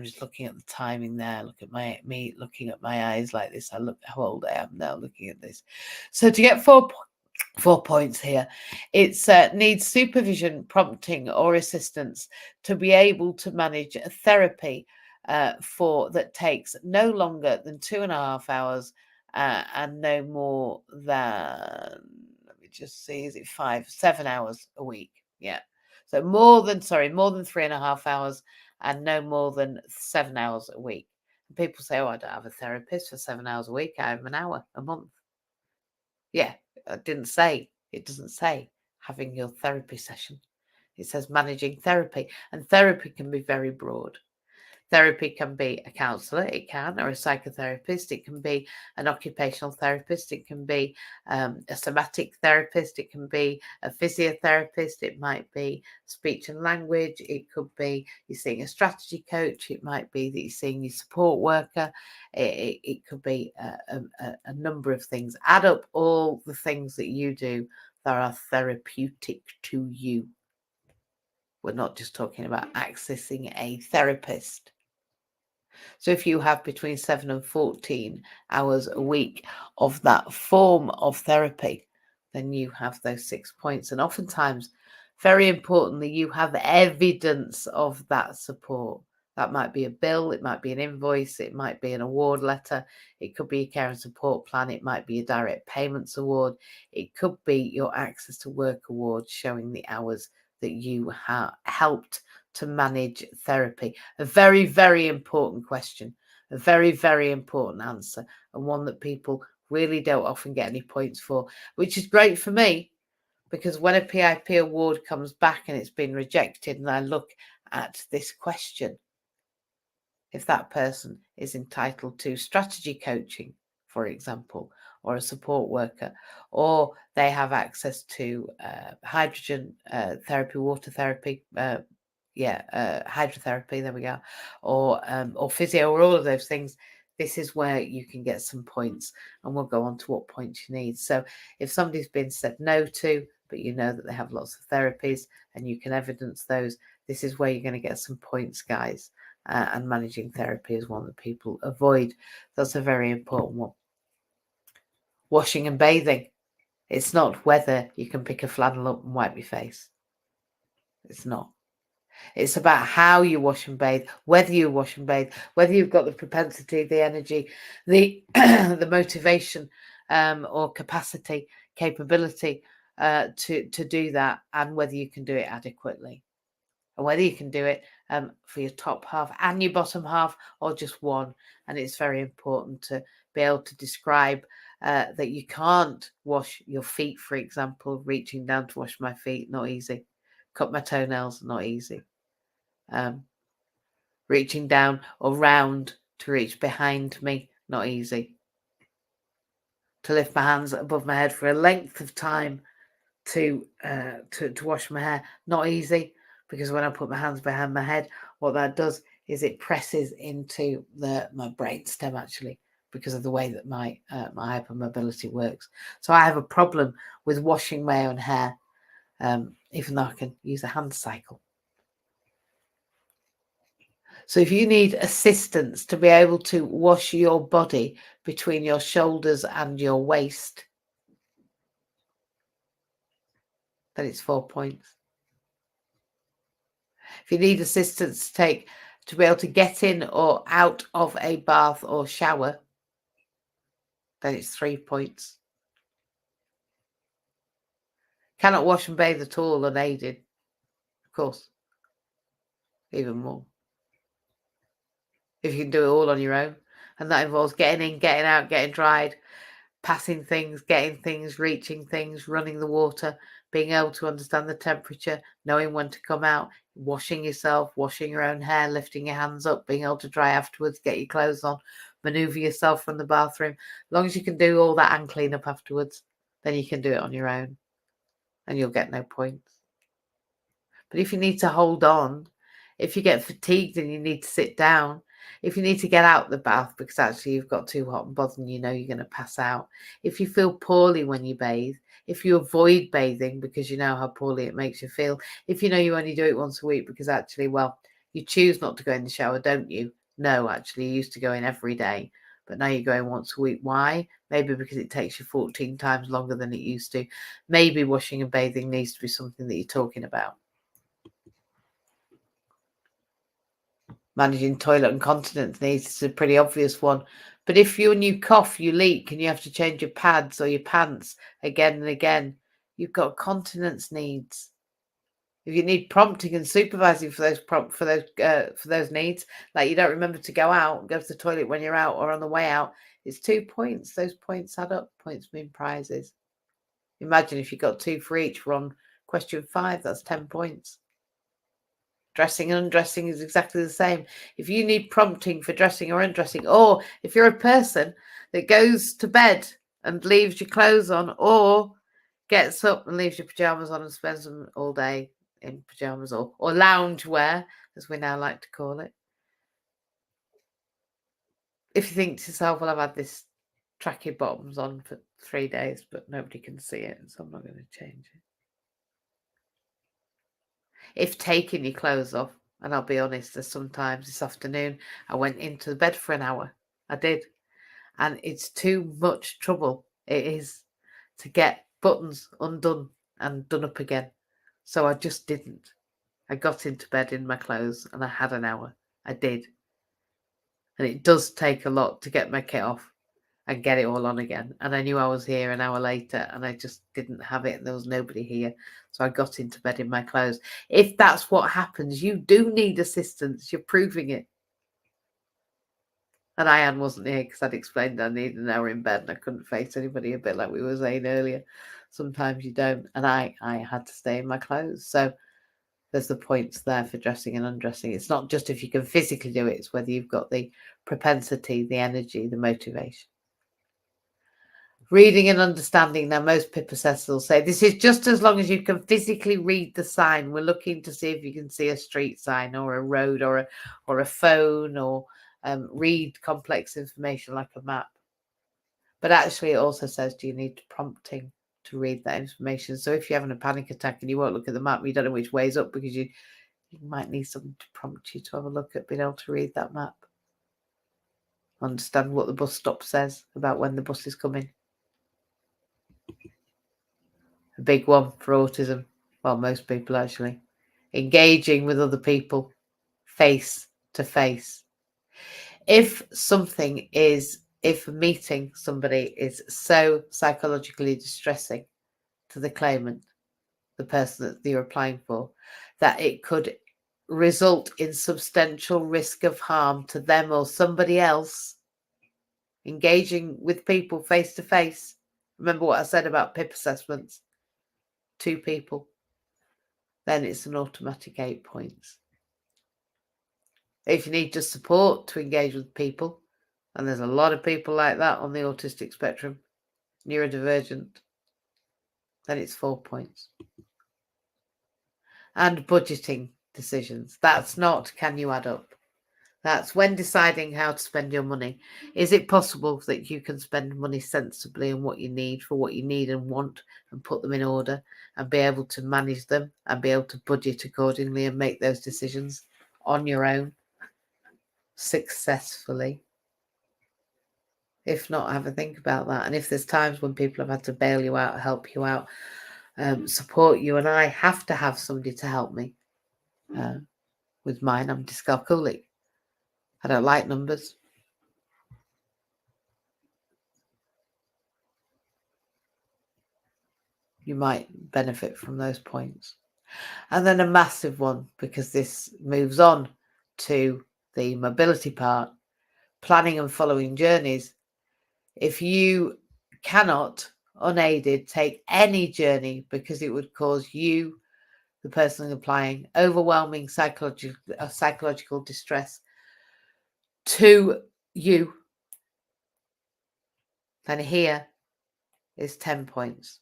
just looking at the timing there. Look at me looking at my eyes like this. I look how old I am now looking at this. So to get 4 points here, it needs supervision, prompting, or assistance to be able to manage a therapy that takes no longer than 2.5 hours and no more than, let me just see, is it 7 hours a week? Yeah. So more than 3.5 hours and no more than 7 hours a week. And people say, oh, I don't have a therapist for 7 hours a week. I have an hour a month. Yeah, it doesn't say having your therapy session. It says managing therapy, and therapy can be very broad. Therapy can be a counsellor, it can, or a psychotherapist. It can be an occupational therapist. It can be a somatic therapist. It can be a physiotherapist. It might be speech and language. It could be you're seeing a strategy coach. It might be that you're seeing your support worker. It could be a number of things. Add up all the things that you do that are therapeutic to you. We're not just talking about accessing a therapist. So if you have between 7 and 14 hours a week of that form of therapy, then you have those 6 points. And oftentimes, very importantly, you have evidence of that support. That might be a bill, it might be an invoice, it might be an award letter, it could be a care and support plan, it might be a direct payments award, it could be your access to work award showing the hours that you have helped to manage therapy. A very, very important question. A very, very important answer, and one that people really don't often get any points for, which is great for me, because when a PIP award comes back and it's been rejected and I look at this question, if that person is entitled to strategy coaching, for example, or a support worker, or they have access to hydrogen therapy, water therapy, hydrotherapy, there we go, or physio, or all of those things, this is where you can get some points, and we'll go on to what points you need. So if somebody's been said no to, but you know that they have lots of therapies and you can evidence those, this is where you're going to get some points, guys. And managing therapy is one that people avoid. That's a very important one. Washing and bathing. It's not whether you can pick a flannel up and wipe your face. It's not. It's about how you wash and bathe, whether you wash and bathe, whether you've got the propensity, the energy, the the motivation, or capacity, capability to do that, and whether you can do it adequately, and whether you can do it for your top half and your bottom half, or just one. And it's very important to be able to describe that you can't wash your feet, for example, reaching down to wash my feet, not easy. Cut my toenails, not easy. Reaching down or round to reach behind me, not easy. To lift my hands above my head for a length of time to wash my hair, not easy, because when I put my hands behind my head, what that does is it presses into my brainstem, actually, because of the way that my hypermobility works. So I have a problem with washing my own hair, even though I can use a hand cycle. So if you need assistance to be able to wash your body between your shoulders and your waist, then it's 4 points. If you need assistance to be able to get in or out of a bath or shower, then it's 3 points. Cannot wash and bathe at all unaided, of course, even more. If you can do it all on your own, and that involves getting in, getting out, getting dried, passing things, getting things, reaching things, running the water, being able to understand the temperature, knowing when to come out, washing yourself, washing your own hair, lifting your hands up, being able to dry afterwards, get your clothes on, maneuver yourself from the bathroom. As long as you can do all that and clean up afterwards, then you can do it on your own and you'll get no points. But if you need to hold on, if you get fatigued and you need to sit down, if you need to get out the bath because actually you've got too hot and bothered and you know you're going to pass out, if you feel poorly when you bathe, if you avoid bathing because you know how poorly it makes you feel, if you know you only do it once a week because actually, well, you choose not to go in the shower, don't you? No, actually, you used to go in every day, but now you're going once a week. Why? Maybe because it takes you 14 times longer than it used to. Maybe washing and bathing needs to be something that you're talking about. Managing toilet incontinence needs is a pretty obvious one. But if you cough, you leak, and you have to change your pads or your pants again and again, you've got continence needs. If you need prompting and supervising for those needs, like you don't remember to go out, go to the toilet when you're out or on the way out, it's 2 points. Those points add up. Points mean prizes. Imagine if you got 2 for each. We're on question 5. That's 10 points. Dressing and undressing is exactly the same. If you need prompting for dressing or undressing, or if you're a person that goes to bed and leaves your clothes on, or gets up and leaves your pajamas on and spends them all day in pajamas or lounge wear, as we now like to call it. If you think to yourself, well, I've had this tracky bottoms on for 3 days, but nobody can see it, so I'm not going to change it. If taking your clothes off, and I'll be honest, there's sometimes this afternoon I went into the bed for an hour. I did. And it's too much trouble. It is to get buttons undone and done up again. So I just didn't. I got into bed in my clothes and I had an hour. I did. And it does take a lot to get my kit off and get it all on again. And I knew I was here an hour later and I just didn't have it and there was nobody here. So I got into bed in my clothes. If that's what happens, you do need assistance. You're proving it. And Anne wasn't here because I'd explained I needed an hour in bed and I couldn't face anybody, a bit like we were saying earlier. Sometimes you don't. And I had to stay in my clothes. So there's the points there for dressing and undressing. It's not just if you can physically do it, it's whether you've got the propensity, the energy, the motivation. Reading and understanding. Now, most Pip assessors will say this is just as long as you can physically read the sign. We're looking to see if you can see a street sign or a road or a phone or read complex information like a map. But actually, it also says, do you need prompting to read that information? So if you're having a panic attack and you won't look at the map, you don't know which way is up because you might need something to prompt you to have a look at being able to read that map. Understand what the bus stop says about when the bus is coming. A big one for autism. Well, most people actually. Engaging with other people face to face. If meeting somebody is so psychologically distressing to the claimant, the person that you're applying for, that it could result in substantial risk of harm to them or somebody else, engaging with people face to face. Remember what I said about PIP assessments? 2 people. Then it's an automatic 8 points. If you need just support to engage with people, and there's a lot of people like that on the autistic spectrum, neurodivergent, then it's 4 points. And budgeting decisions. That's not can you add up. That's when deciding how to spend your money. Is it possible that you can spend money sensibly on what you need for what you need and want and put them in order and be able to manage them and be able to budget accordingly and make those decisions on your own successfully? If not, have a think about that. And if there's times when people have had to bail you out, help you out, support you, and I have to have somebody to help me. With mine, I'm dyscalculic. I don't like numbers. You might benefit from those points. And then a massive one, because this moves on to the mobility part, planning and following journeys. If you cannot, unaided, take any journey because it would cause you, the person applying, overwhelming psychological distress to you, then here is 10 points.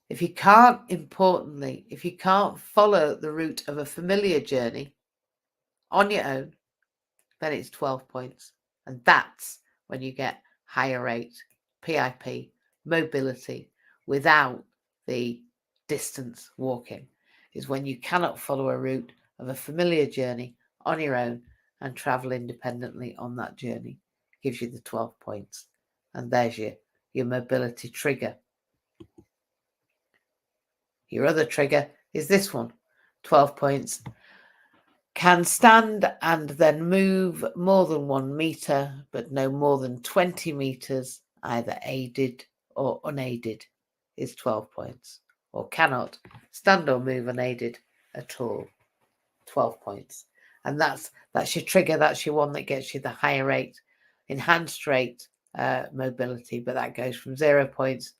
If you can't follow the route of a familiar journey on your own, then it's 12 points. And that's when you get higher rate, PIP, mobility, without the distance walking, is when you cannot follow a route of a familiar journey on your own and travel independently on that journey. Gives you the 12 points. And there's your mobility trigger. Your other trigger is this one, 12 points. Can stand and then move more than 1 meter, but no more than 20 meters, either aided or unaided, is 12 points. Or cannot stand or move unaided at all, 12 points. And that's your trigger. That's your one that gets you the higher rate, enhanced rate mobility, but that goes from 0 points.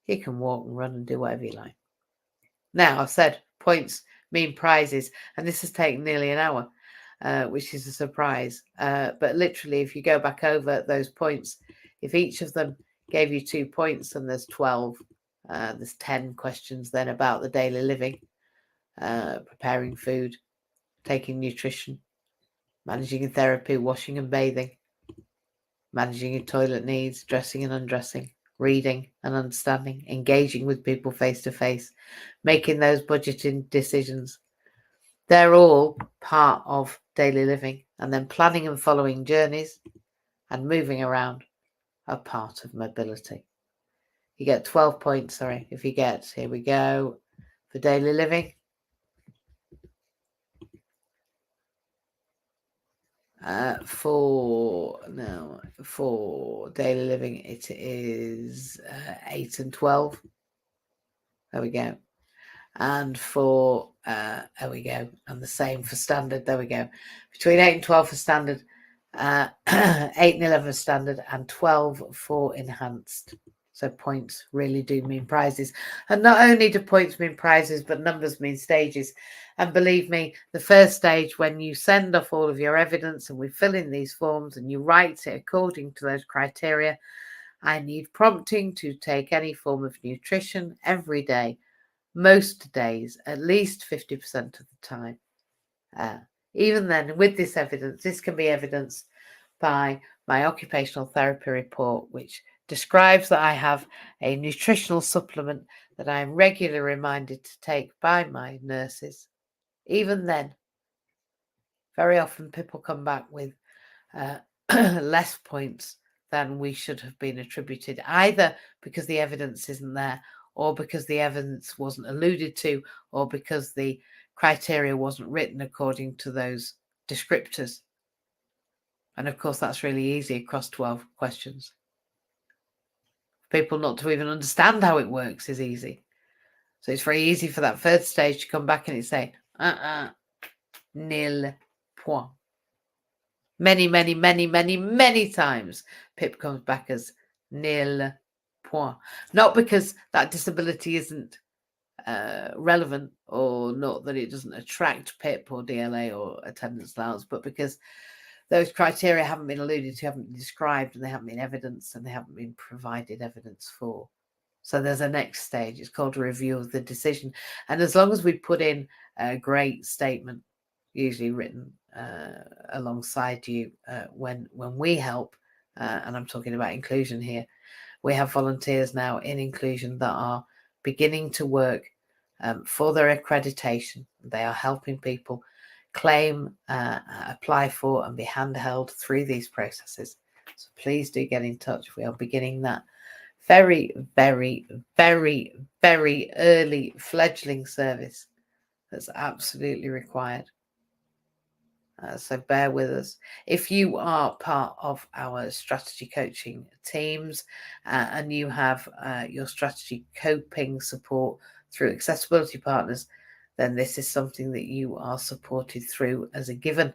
You can walk and run and do whatever you like. Now, I've said points mean prizes, and this has taken nearly an hour, which is a surprise. But literally, if you go back over those points, if each of them gave you 2 points and there's 12, there's 10 questions then about the daily living, preparing food, taking nutrition, managing your therapy, washing and bathing, managing your toilet needs, dressing and undressing, reading and understanding, engaging with people face to face, making those budgeting decisions. They're all part of daily living. And then planning and following journeys and moving around are part of mobility. You get 12 points, if you get, here we go, for daily living. For daily living, it is 8 and 12. There we go. and for, there we go, and the same for standard, there we go. Between 8 and 12 for standard, 8 and 11 for standard, and 12 for enhanced. So points really do mean prizes. And not only do points mean prizes, but numbers mean stages. And believe me, the first stage, when you send off all of your evidence and we fill in these forms and you write it according to those criteria, I need prompting to take any form of nutrition every day, most days, at least 50% of the time. Even then, with this evidence, this can be evidenced by my occupational therapy report, which describes that I have a nutritional supplement that I am regularly reminded to take by my nurses. Even then, very often people come back with less points than we should have been attributed, either because the evidence isn't there, or because the evidence wasn't alluded to, or because the criteria wasn't written according to those descriptors. And of course, that's really easy across 12 questions. People not to even understand how it works is easy. So it's very easy for that third stage to come back and it say, nil point. Many, many, many, many, many times PIP comes back as nil point. Not because that disability isn't relevant, or not that it doesn't attract PIP or DLA or attendance allowance, but because those criteria haven't been alluded to, haven't been described, and they haven't been evidenced, and they haven't been provided evidence for. So there's a next stage. It's called a review of the decision. And as long as we put in a great statement, usually written alongside you when we help, and I'm talking about inclusion here, we have volunteers now in inclusion that are beginning to work for their accreditation. They are helping people claim, apply for, and be handheld through these processes. So please do get in touch. We are beginning that very, very, very, very early fledgling service that's absolutely required. So bear with us. If you are part of our strategy coaching teams and you have your strategy coping support through accessibility partners, then this is something that you are supported through as a given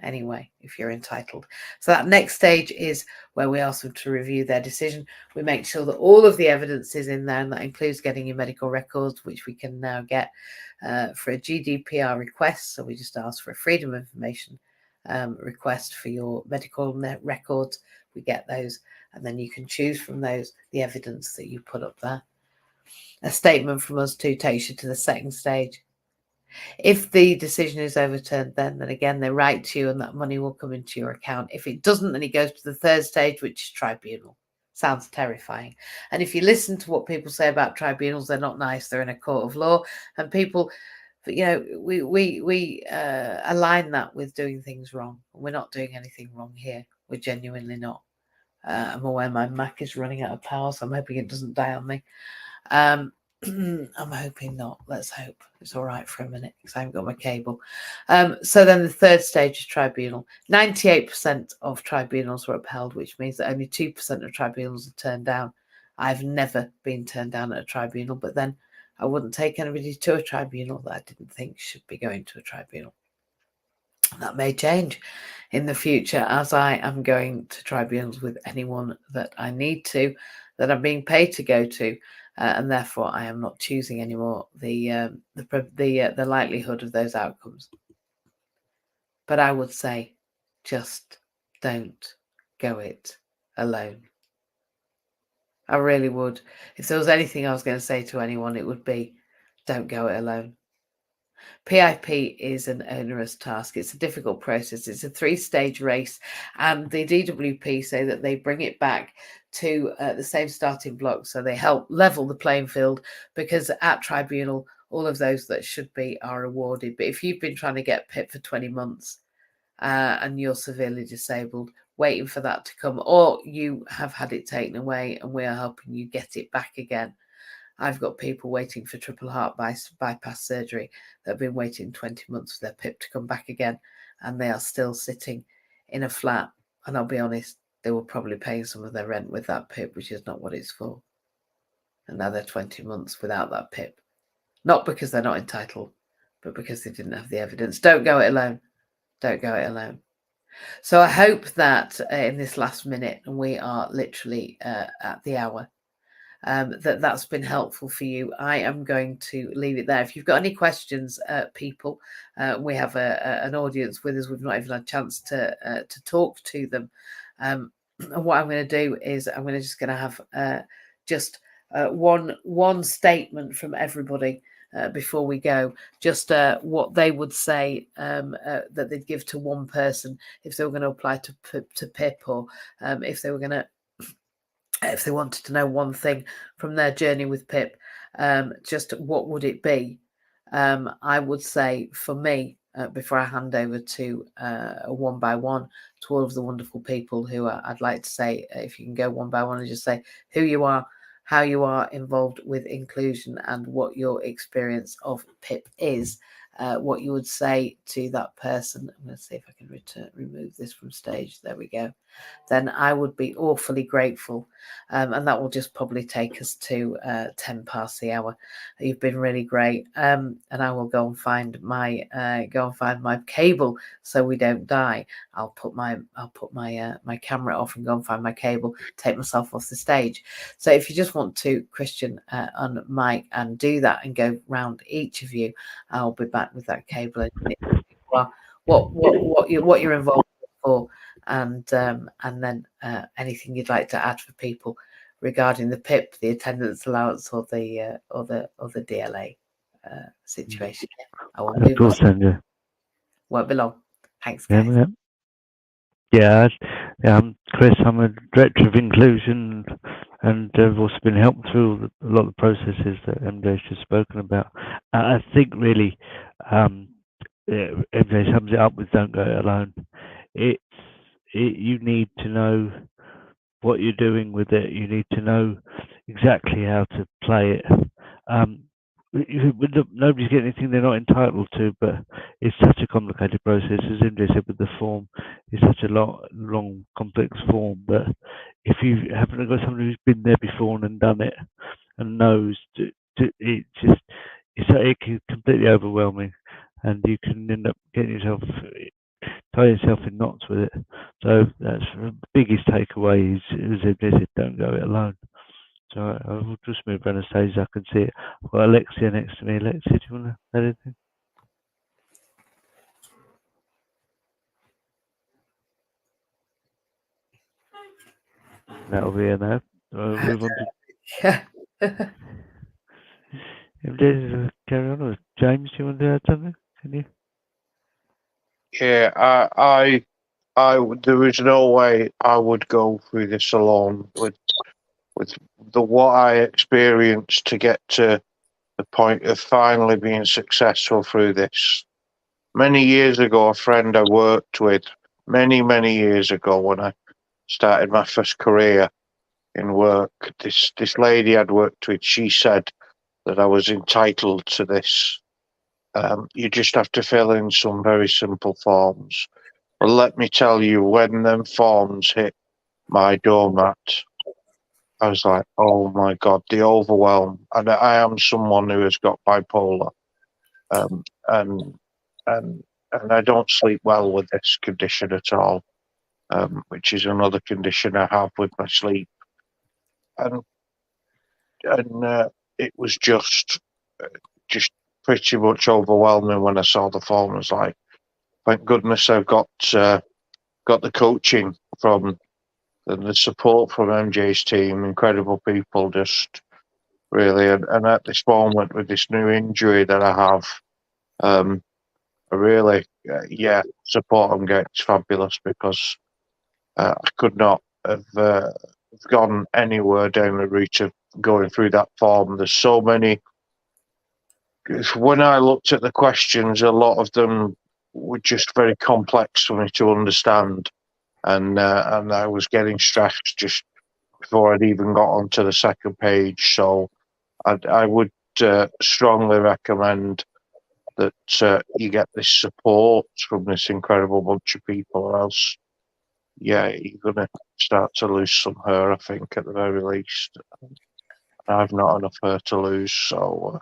anyway, if you're entitled. So that next stage is where we ask them to review their decision. We make sure that all of the evidence is in there, and that includes getting your medical records, which we can now get for a GDPR request. So we just ask for a freedom of information request for your medical records. We get those, and then you can choose from those the evidence that you put up there. A statement from us too takes you to the second stage. If the decision is overturned, then again, they write to you and that money will come into your account. If it doesn't, then it goes to the third stage, which is tribunal. Sounds terrifying. And if you listen to what people say about tribunals, they're not nice. They're in a court of law, and people, we align that with doing things wrong. We're not doing anything wrong here. We're genuinely not. I'm aware my Mac is running out of power, so I'm hoping it doesn't die on me. I'm hoping not. Let's hope it's all right for a minute because I haven't got my cable. So then the third stage is tribunal. 98% of tribunals were upheld, which means that only 2% of tribunals are turned down. I've never been turned down at a tribunal, but then I wouldn't take anybody to a tribunal that I didn't think should be going to a tribunal. That may change in the future as I am going to tribunals with anyone that I need to, that I'm being paid to go to. And therefore, I am not choosing anymore the likelihood of those outcomes. But I would say, just don't go it alone. I really would. If there was anything I was going to say to anyone, it would be, don't go it alone. PIP is an onerous task. It's a difficult process. It's a 3-stage race, and the DWP say that they bring it back to the same starting block, so they help level the playing field, because at tribunal, all of those that should be are awarded. But if you've been trying to get PIP for 20 months and you're severely disabled, waiting for that to come, or you have had it taken away and we are helping you get it back again. I've got people waiting for triple heart bypass surgery that have been waiting 20 months for their PIP to come back again, and they are still sitting in a flat. And I'll be honest, they were probably paying some of their rent with that PIP, which is not what it's for. And now they're 20 months without that PIP. not because they're not entitled, but because they didn't have the evidence. Don't go it alone. Don't go it alone. So I hope that in this last minute, and we are literally at the hour, that's been helpful for you. I am going to leave it there. If you've got any questions, people, we have an audience with us. We've not even had a chance to talk to them. And what I'm going to do is I'm just going to have just one statement from everybody before we go, just what they would say that they'd give to one person if they were going to apply to PIP, or if they were going to, if they wanted to know one thing from their journey with PIP, just what would it be? I would say for me, before I hand over to one by one to all of the wonderful people who I'd like to say, if you can go one by one and just say who you are, how you are involved with inclusion, and what your experience of PIP is, what you would say to that person. I'm going to see if I can remove this from stage. There we go. Then I would be awfully grateful. And that will just probably take us to 10 past the hour. You've been really great. And I will go and find my cable so we don't die. I'll put my camera off and go and find my cable, take myself off the stage. So if you just want to, Christian, on mic and do that and go round each of you, I'll be back with that cable. And what you're involved for, and then anything you'd like to add for people regarding the PIP, the attendance allowance, or the DLA situation. I will move on. Sandra. Won't be long. Thanks, guys. Yeah, Chris. I'm a director of inclusion, and I've also been helped through a lot of the processes that MJ's just spoken about. I think really, MJ sums it up with "Don't go it alone." You need to know what you're doing with it. You need to know exactly how to play it. Nobody's getting anything they're not entitled to, but it's such a complicated process. As MJ said with the form, it's such a long, complex form that if you haven't got somebody who's been there before and done it and knows, it can completely overwhelming, and you can end up getting tie yourself in knots with it. So that's the biggest takeaway is, as MJ said, don't go it alone. So I will just move around the stage. I can see it. I've got Alexia next to me. Alexia, do you want to add anything? That'll be enough. I'll move on to. Carry on. Or James, do you want to add something? Can you? Yeah, I there is no way I would go through this alone with what I experienced to get to the point of finally being successful through this. Many years ago, a friend I worked with, many years ago, when I started my first career in work, this lady I'd worked with, she said that I was entitled to this. You just have to fill in some very simple forms. But let me tell you, when them forms hit my doormat, I was like, oh my God, the overwhelm. And I am someone who has got bipolar. And I don't sleep well with this condition at all, which is another condition I have with my sleep. And it was just pretty much overwhelming when I saw the form. I was like, thank goodness I've got the coaching from the support from MJ's team, incredible people, just really. And at this moment, with this new injury that I have, I really, support I'm getting is fabulous, because I could not have gone anywhere down the route of going through that form. There's so many. When I looked at the questions, a lot of them were just very complex for me to understand. And I was getting stressed just before I'd even got onto the second page. So I would strongly recommend that you get this support from this incredible bunch of people, or else, you're going to start to lose some hair, I think, at the very least. I've not enough hair to lose, so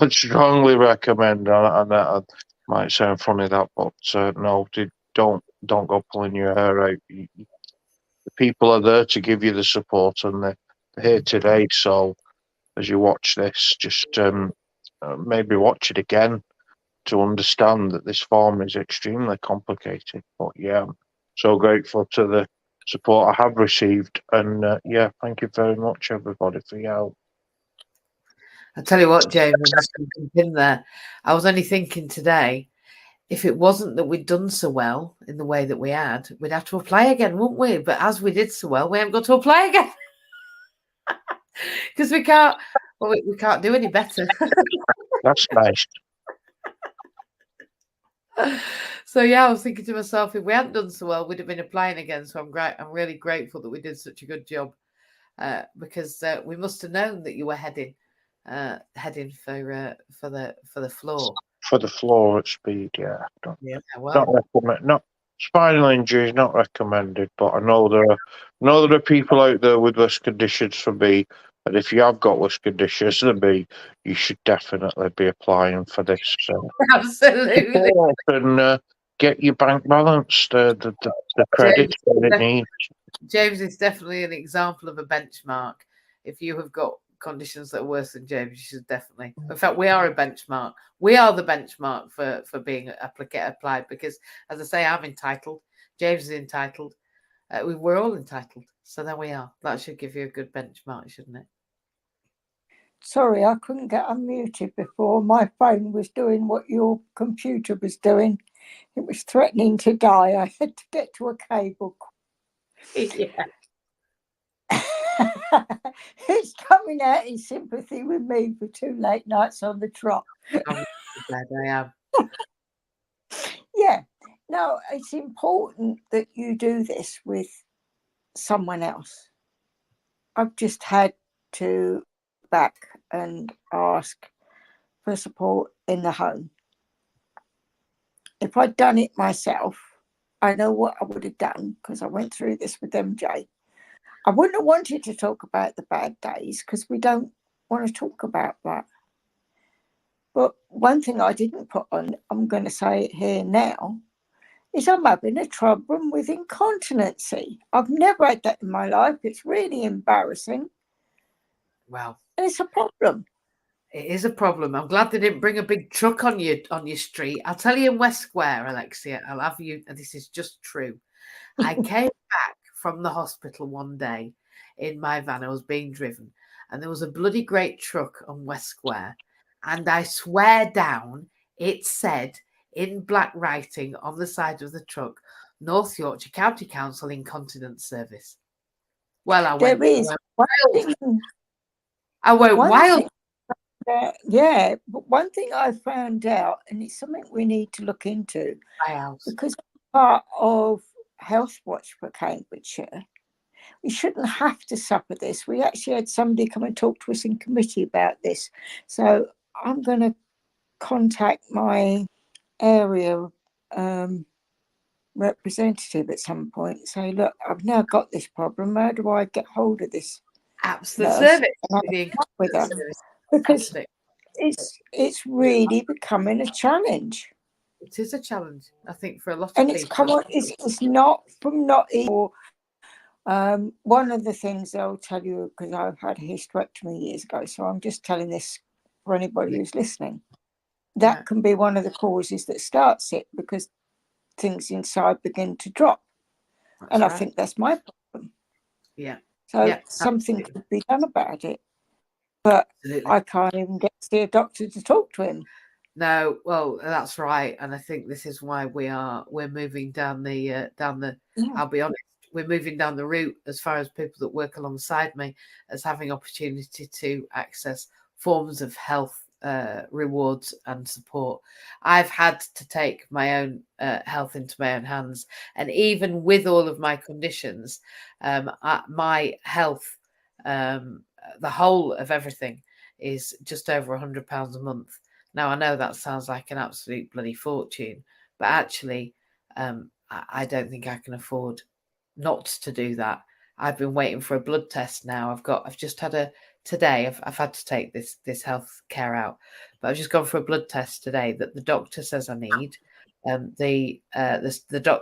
I'd strongly recommend. And that might sound funny, that, but no, don't go pulling your hair out. The people are there to give you the support, and they're here today. So as you watch this, just maybe watch it again to understand that this form is extremely complicated. But yeah, I'm so grateful to the support I have received, and yeah, thank you very much, everybody, for your help. I tell you what, James, I'm just going to jump in there. I was only thinking today, if it wasn't that we'd done so well in the way that we had, we'd have to apply again, wouldn't we? But as we did so well, we haven't got to apply again because we can't. Well, we can't do any better. That's nice. So yeah, I was thinking to myself, if we hadn't done so well, we'd have been applying again. So I'm really grateful that we did such a good job, because we must have known that you were heading for the floor. For the floor at speed, yeah. Well, Not spinal injury is not recommended, but I know there are people out there with risk conditions for me, and if you have got risk conditions for me, you should definitely be applying for this. So absolutely. and get your bank balance, the credit that it needs. James is definitely an example of a benchmark. If you have got conditions that are worse than James, you should definitely. In fact, we are a benchmark. We are the benchmark for being applied, because, as I say, I'm entitled. James is entitled. We're all entitled. So there we are. That should give you a good benchmark, shouldn't it? Sorry, I couldn't get unmuted before. My phone was doing what your computer was doing. It was threatening to die. I had to get to a cable. Yeah. It's coming out in sympathy with me for 2 late nights on the trot. I'm glad I am. Yeah. No, it's important that you do this with someone else. I've just had to back and ask for support in the home. If I'd done it myself, I know what I would have done, because I went through this with MJ. I wouldn't have wanted to talk about the bad days, because we don't want to talk about that. But one thing I didn't put on, I'm going to say it here now, is I'm having a problem with incontinency. I've never had that in my life. It's really embarrassing. Wow. And it's a problem. It is a problem. I'm glad they didn't bring a big truck on your street. I'll tell you, in West Square, Alexia, I'll have you, and this is just true. I came back from the hospital one day in my van. I was being driven, and there was a bloody great truck on West Square, and I swear down, it said in black writing on the side of the truck, North Yorkshire County Council Incontinence Service. Well, I went wild. Yeah, but one thing I found out, and it's something we need to look into, because part of Health Watch for Cambridgeshire, we shouldn't have to suffer this. We actually had somebody come and talk to us in committee about this. So I'm going to contact my area representative at some point and say, look, I've now got this problem. How do I get hold of this? Service with her, because it's really becoming a challenge. It is a challenge, I think, for a lot of people. And it's not from not eating. One of the things I'll tell you, because I've had a hysterectomy years ago, so I'm just telling this for anybody who's listening. That can be one of the causes that starts it, because things inside begin to drop. I think that's my problem. Yeah. So something could be done about it. But I can't even get to see a doctor to talk to him. No, well, that's right, and I think this is why we're moving down the I'll be honest, we're moving down the route as far as people that work alongside me as having opportunity to access forms of health rewards and support. I've had to take my own health into my own hands, and even with all of my conditions, my health, the whole of everything, is just over £100 a month. Now, I know that sounds like an absolute bloody fortune, but actually, I don't think I can afford not to do that. I've been waiting for a blood test now. I've just had a today I've had to take this health care out, but I've just gone for a blood test today that the doctor says I need. The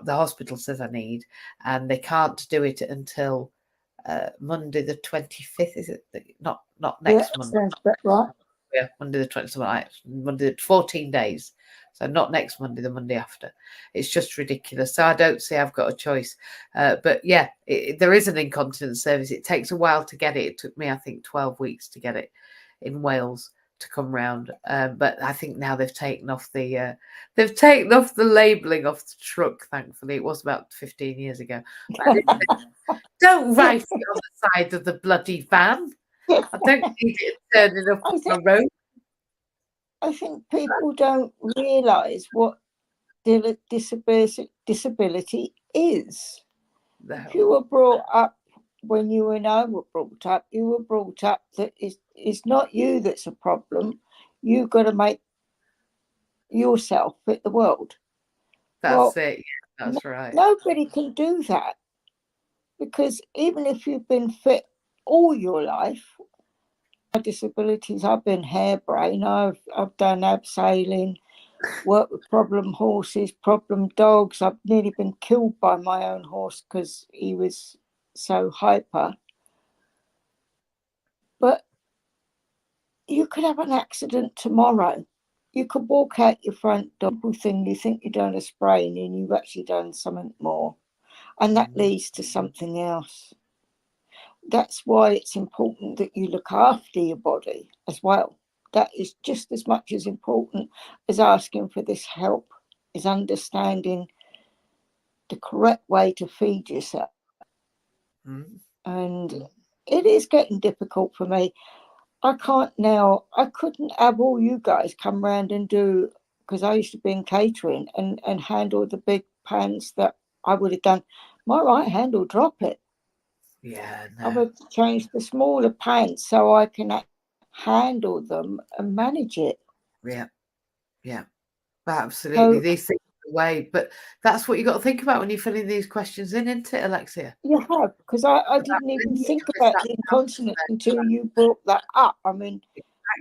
hospital says I need, and they can't do it until Monday the 25th. Is it not next Monday? Sounds about right. Yeah, Monday the 20th, Monday 14 days. So not next Monday, the Monday after. It's just ridiculous. So I don't see I've got a choice. But yeah, there is an incontinence service. It takes a while to get it. It took me, I think, 12 weeks to get it in Wales to come round. But I think now they've taken off the labelling off the truck. Thankfully, it was about 15 years ago. Don't write it on the side of the bloody van. I don't need it turning up on the road. I think people don't realise what disability is. No. If you were brought up when you and I were brought up, you were brought up that it's not you that's a problem. You've got to make yourself fit the world. That's it. Yeah, that's right. Nobody can do that, because even if you've been fit all your life, my disabilities, I've been harebrained, I've done abseiling, worked with problem horses, problem dogs. I've nearly been killed by my own horse because he was so hyper. But you could have an accident tomorrow. You could walk out your front door, you think you've done a sprain and you've actually done something more. And that leads to something else. That's why it's important that you look after your body as well. That is just as much as important as asking for this help, is understanding the correct way to feed yourself. And it is getting difficult for me. I couldn't have all you guys come round and do, because I used to be in catering and handle the big pans that I would have done. My right hand will drop it. Yeah, no. I would change the smaller pants so I can handle them and manage it. Yeah, absolutely. These things are the way, but that's what you got to think about when you're filling these questions in, isn't it, Alexia? You have, because I didn't even think about the incontinence until you brought that up. I mean,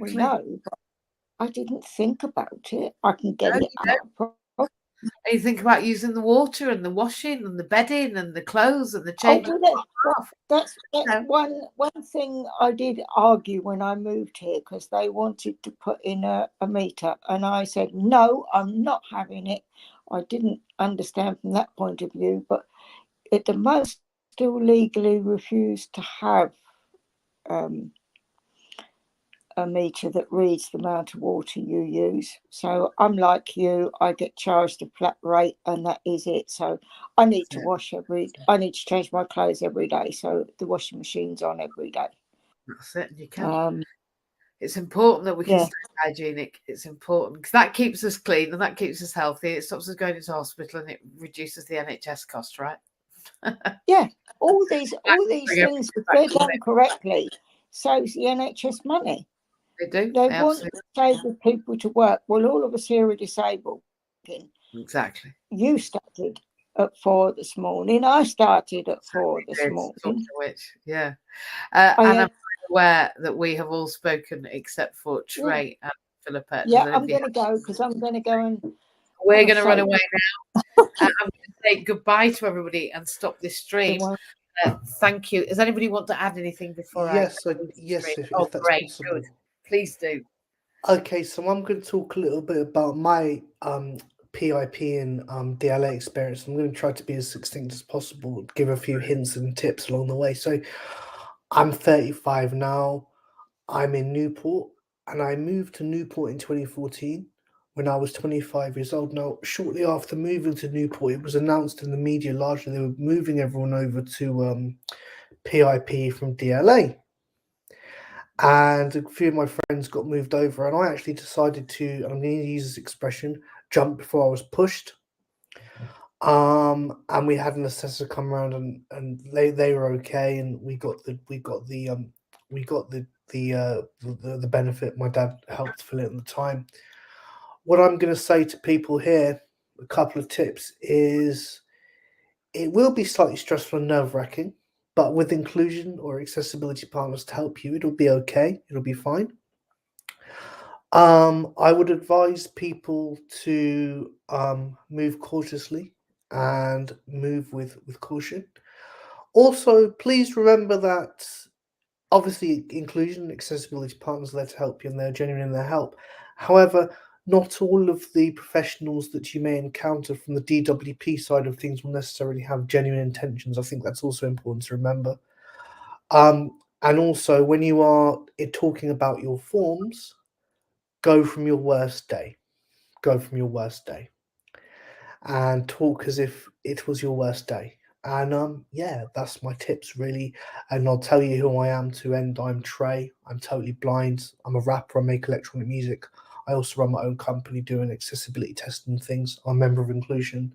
we know, but I didn't think about it. I can get it out. And you think about using the water and the washing and the bedding and the clothes and the changing. That's one thing I did argue when I moved here, because they wanted to put in a meter, and I said, no, I'm not having it. I didn't understand from that point of view, but at the most, still legally refused to have a meter that reads the amount of water you use. So I'm like you, I get charged a flat rate and that is it. So I need to I need to change my clothes every day. So the washing machine's on every day. That's it. You can. It's important that we can stay hygienic. It's important because that keeps us clean and that keeps us healthy. It stops us going into hospital and it reduces the NHS cost, right? Yeah. All these things, if they're done correctly, saves the NHS money. They do. They want disabled people to work. Well, all of us here are disabled. Exactly. You started at 4 this morning. I started at 4 this morning. Yeah. And I'm aware that we have all spoken except for Trey and Philippa. Yeah, I'm going to go because I'm going to go and... We're going to run away now. I'm going to say goodbye to everybody and stop this stream. Thank you. Does anybody want to add anything before yes, if that's great. possible. Good. Please do. Okay, so I'm going to talk a little bit about my PIP and DLA experience. I'm going to try to be as succinct as possible, give a few hints and tips along the way. So I'm 35 now. I'm in Newport, and I moved to Newport in 2014 when I was 25 years old. Now, shortly after moving to Newport, it was announced in the media largely they were moving everyone over to PIP from DLA. And a few of my friends got moved over, and I actually decided to, and I'm going to use this expression, jump before I was pushed. And we had an assessor come around, and they were okay, and we got the benefit. My dad helped fill it at the time. What I'm going to say to people here, a couple of tips, is it will be slightly stressful and nerve-wracking. but with inclusion or accessibility partners to help you, it'll be okay. It'll be fine. I would advise people to move cautiously and move with caution. Also, please remember that obviously inclusion and accessibility partners are there to help you, and they're genuine in their help. However, not all of the professionals that you may encounter from the DWP side of things will necessarily have genuine intentions. I think that's also important to remember. And also, when you are talking about your forms, go from your worst day. Go from your worst day. And talk as if it was your worst day. And yeah, that's my tips really. And I'll tell you who I am to end. I'm Trey. I'm totally blind. I'm a rapper. I make electronic music. I also run my own company doing accessibility testing things. I'm a member of Inclusion,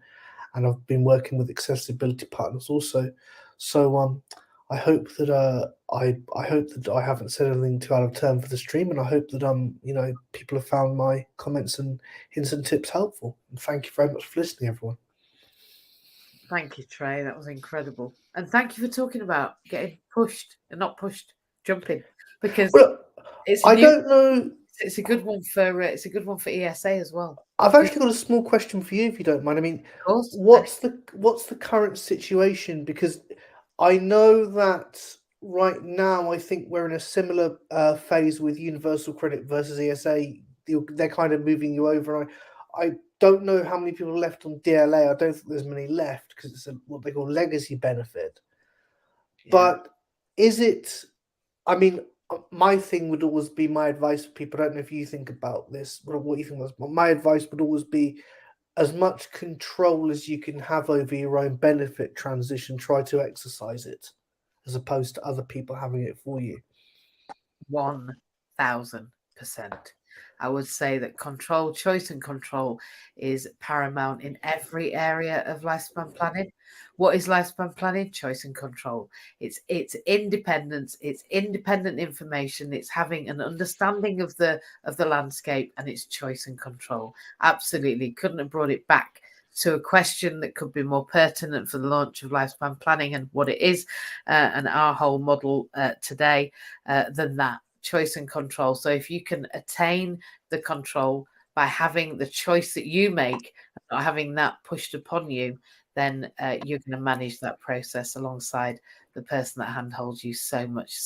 and I've been working with accessibility partners also. So I hope that I hope that I haven't said anything too out of turn for the stream, and I hope that people have found my comments and hints and tips helpful. And thank you very much for listening, everyone. Thank you, Trey. That was incredible. And thank you for talking about getting pushed and not pushed, jumping, because don't know. It's a good one for ESA as well. I've actually got a small question for you, if you don't mind. I mean, of course. What's the current situation? Because I know that right now, I think we're in a similar phase with Universal Credit versus ESA. They're kind of moving you over. I don't know how many people are left on DLA. I don't think there's many left because it's what they call legacy benefit. Yeah. But is it? I mean, my thing would always be my advice for people. I don't know if you think about this, what you think. My advice would always be, as much control as you can have over your own benefit transition, try to exercise it, as opposed to other people having it for you. 1000%. I would say that choice and control is paramount in every area of lifespan planning. What is lifespan planning? Choice and control. It's independence. It's independent information. It's having an understanding of the landscape, and it's choice and control. Absolutely. Couldn't have brought it back to a question that could be more pertinent for the launch of lifespan planning and what it is and our whole model today than that. Choice and control. So if you can attain the control by having the choice that you make, not having that pushed upon you, then you're going to manage that process alongside the person that handholds you so much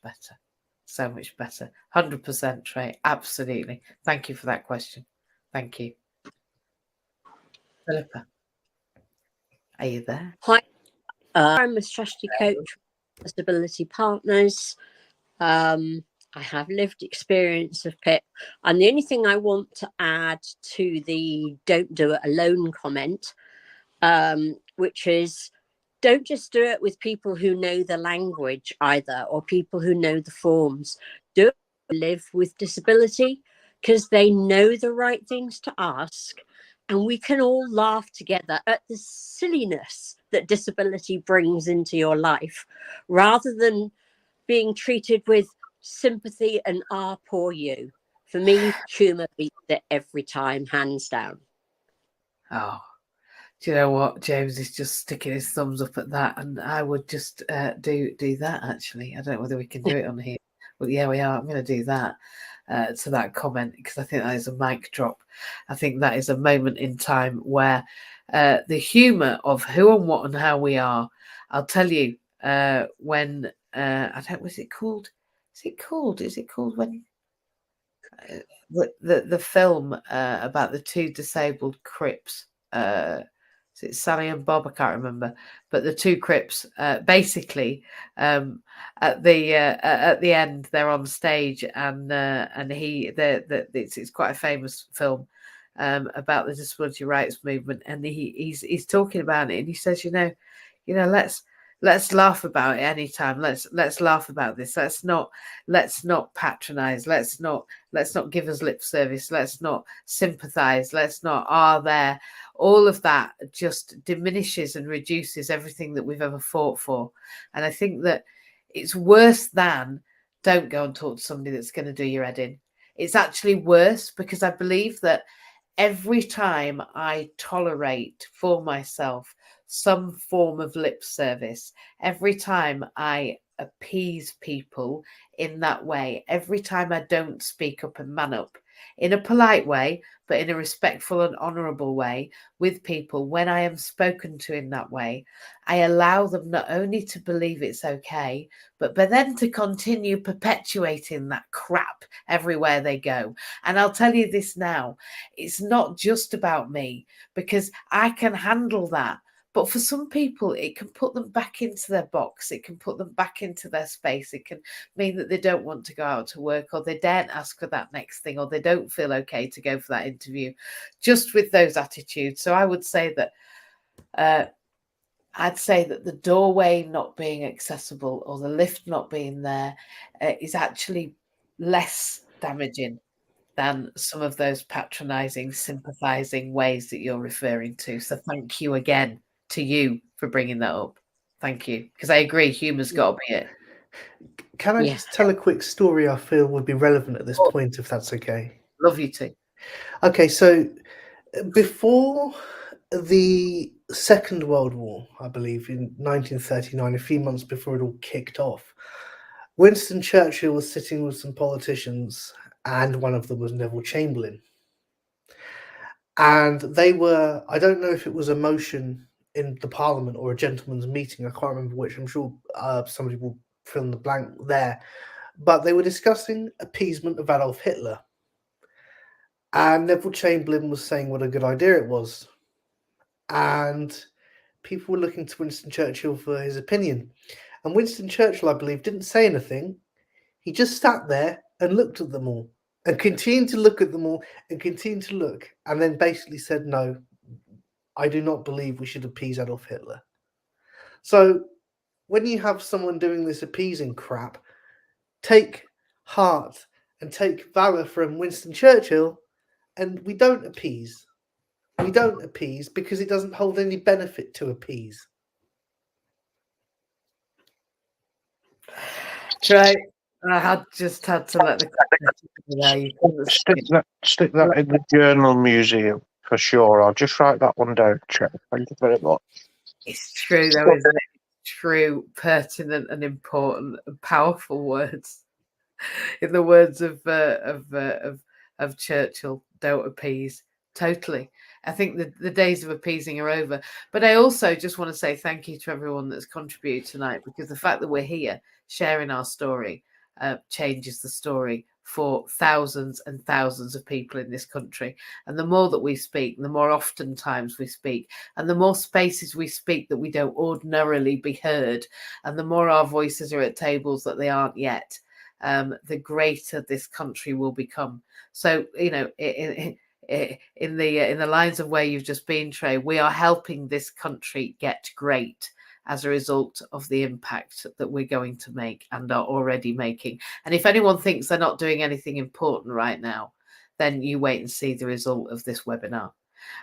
better. So much better. 100%, Trey. Absolutely. Thank you for that question. Thank you. Philippa, are you there? Hi, I'm a strategy coach for Disability Partners. I have lived experience of PIP, and the only thing I want to add to the "don't do it alone" comment, which is, don't just do it with people who know the language either, or people who know the forms. Do it live with disability, because they know the right things to ask, and we can all laugh together at the silliness that disability brings into your life, rather than being treated with sympathy and poor you. For me, humour beats it every time, hands down. Oh, do you know what? James is just sticking his thumbs up at that, and I would just do that, actually. I don't know whether we can do it on here, but yeah, we are. I'm going to do that to that comment, because I think that is a mic drop. I think that is a moment in time where the humour of who and what and how we are. I'll tell you when I don't. Was it called? Is it called when the film about the two disabled Crips? Is it Sally and Bob? I can't remember, but the two Crips basically at the end they're on stage, and it's quite a famous film about the disability rights movement, and he's talking about it, and he says, you know, let's laugh about it anytime. Let's laugh about this. Let's not patronize. Let's not give us lip service. Let's not sympathize. Let's not there. All of that just diminishes and reduces everything that we've ever fought for. And I think that it's worse than don't go and talk to somebody that's going to do your head in. It's actually worse, because I believe that every time I tolerate for myself some form of lip service. Every time I appease people in that way, every time I don't speak up and man up in a polite way, but in a respectful and honourable way with people, when I am spoken to in that way, I allow them not only to believe it's okay, but then to continue perpetuating that crap everywhere they go. And I'll tell you this now, it's not just about me, because I can handle that. But for some people, it can put them back into their box. It can put them back into their space. It can mean that they don't want to go out to work, or they daren't ask for that next thing, or they don't feel okay to go for that interview, just with those attitudes. So I would say that the doorway not being accessible or the lift not being there is actually less damaging than some of those patronising, sympathising ways that you're referring to. So thank you again to you for bringing that up. Thank you. Because I agree, humour's got to be it. Can I just tell a quick story I feel would be relevant at this point, if that's okay? Love you too. Okay, so before the Second World War, I believe, in 1939, a few months before it all kicked off, Winston Churchill was sitting with some politicians, and one of them was Neville Chamberlain. And they were, I don't know if it was a motion in the Parliament or a gentleman's meeting, I can't remember which, I'm sure somebody will fill in the blank there, but they were discussing appeasement of Adolf Hitler. And Neville Chamberlain was saying what a good idea it was. And people were looking to Winston Churchill for his opinion. And Winston Churchill, I believe, didn't say anything. He just sat there and looked at them all and continued to look at them all and continued to look, and then basically said, no, I do not believe we should appease Adolf Hitler. So when you have someone doing this appeasing crap, take heart and take valor from Winston Churchill, and we don't appease. We don't appease because it doesn't hold any benefit to appease. Right. I just had to let the stick that in the journal museum for sure. I'll just write that one down, Chair. Thank you very much. It's true, though, isn't it? True, pertinent, and important, and powerful words. In the words of Churchill, don't appease. Totally. I think the days of appeasing are over. But I also just want to say thank you to everyone that's contributed tonight, because the fact that we're here sharing our story changes the story for thousands and thousands of people in this country. And the more that we speak, the more oftentimes we speak, and the more spaces we speak that we don't ordinarily be heard, and the more our voices are at tables that they aren't yet, the greater this country will become. So, you know, in the lines of where you've just been, Trey, we are helping this country get great as a result of the impact that we're going to make and are already making. And if anyone thinks they're not doing anything important right now, then you wait and see the result of this webinar.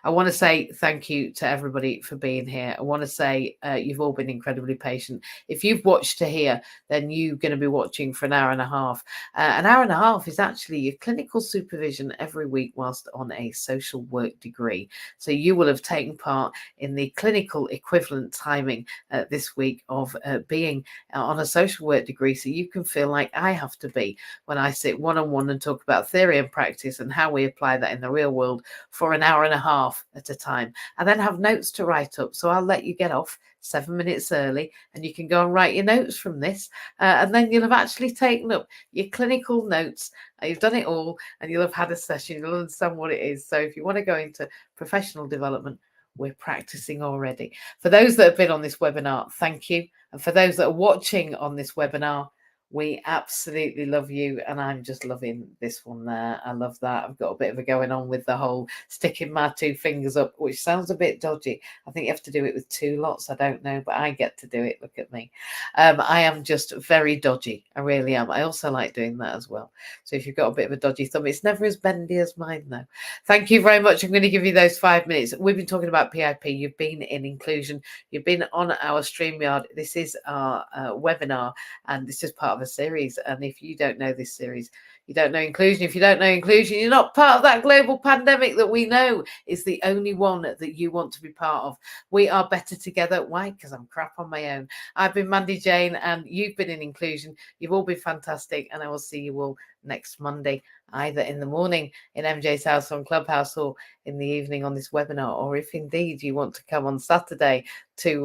I want to say thank you to everybody for being here. I want to say you've all been incredibly patient. If you've watched to here, then you're going to be watching for an hour and a half. An hour and a half is actually your clinical supervision every week whilst on a social work degree. So you will have taken part in the clinical equivalent timing this week of being on a social work degree, so you can feel like I have to be when I sit one-on-one and talk about theory and practice and how we apply that in the real world for an hour and a half at a time, and then have notes to write up. So I'll let you get off 7 minutes early, and you can go and write your notes from this, and then you'll have actually taken up your clinical notes. You've done it all, and you'll have had a session. You'll understand what it is. So if you want to go into professional development, we're practicing already. For those that have been on this webinar, thank you. And for those that are watching on this webinar, we absolutely love you, and I'm just loving this one there. I love that. I've got a bit of a going on with the whole sticking my two fingers up, which sounds a bit dodgy. I think you have to do it with two lots. I don't know, but I get to do it. Look at me. I am just very dodgy. I really am. I also like doing that as well. So if you've got a bit of a dodgy thumb, it's never as bendy as mine, though. Thank you very much. I'm going to give you those 5 minutes. We've been talking about PIP. You've been in inclusion. You've been on our StreamYard. This is our webinar, and this is part of a series. And if you don't know this series, You don't know inclusion. If you don't know inclusion, you're not part of that global pandemic that we know is the only one that you want to be part of. We are better together. Why? Because I'm crap on my own. I've been Mandy Jane, and you've been in inclusion. You've all been fantastic, and I will see you all next Monday, either in the morning in MJ's house on Clubhouse, or in the evening on this webinar, or if indeed you want to come on Saturday to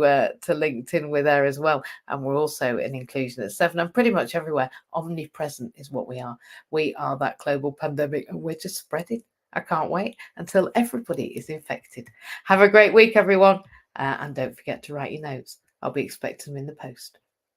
LinkedIn with her as well. And we're also in inclusion at 7. I'm pretty much everywhere. Omnipresent is what we are. We are that global pandemic, and we're just spreading. I can't wait until everybody is infected. Have a great week, everyone. And don't forget to write your notes. I'll be expecting them in the post.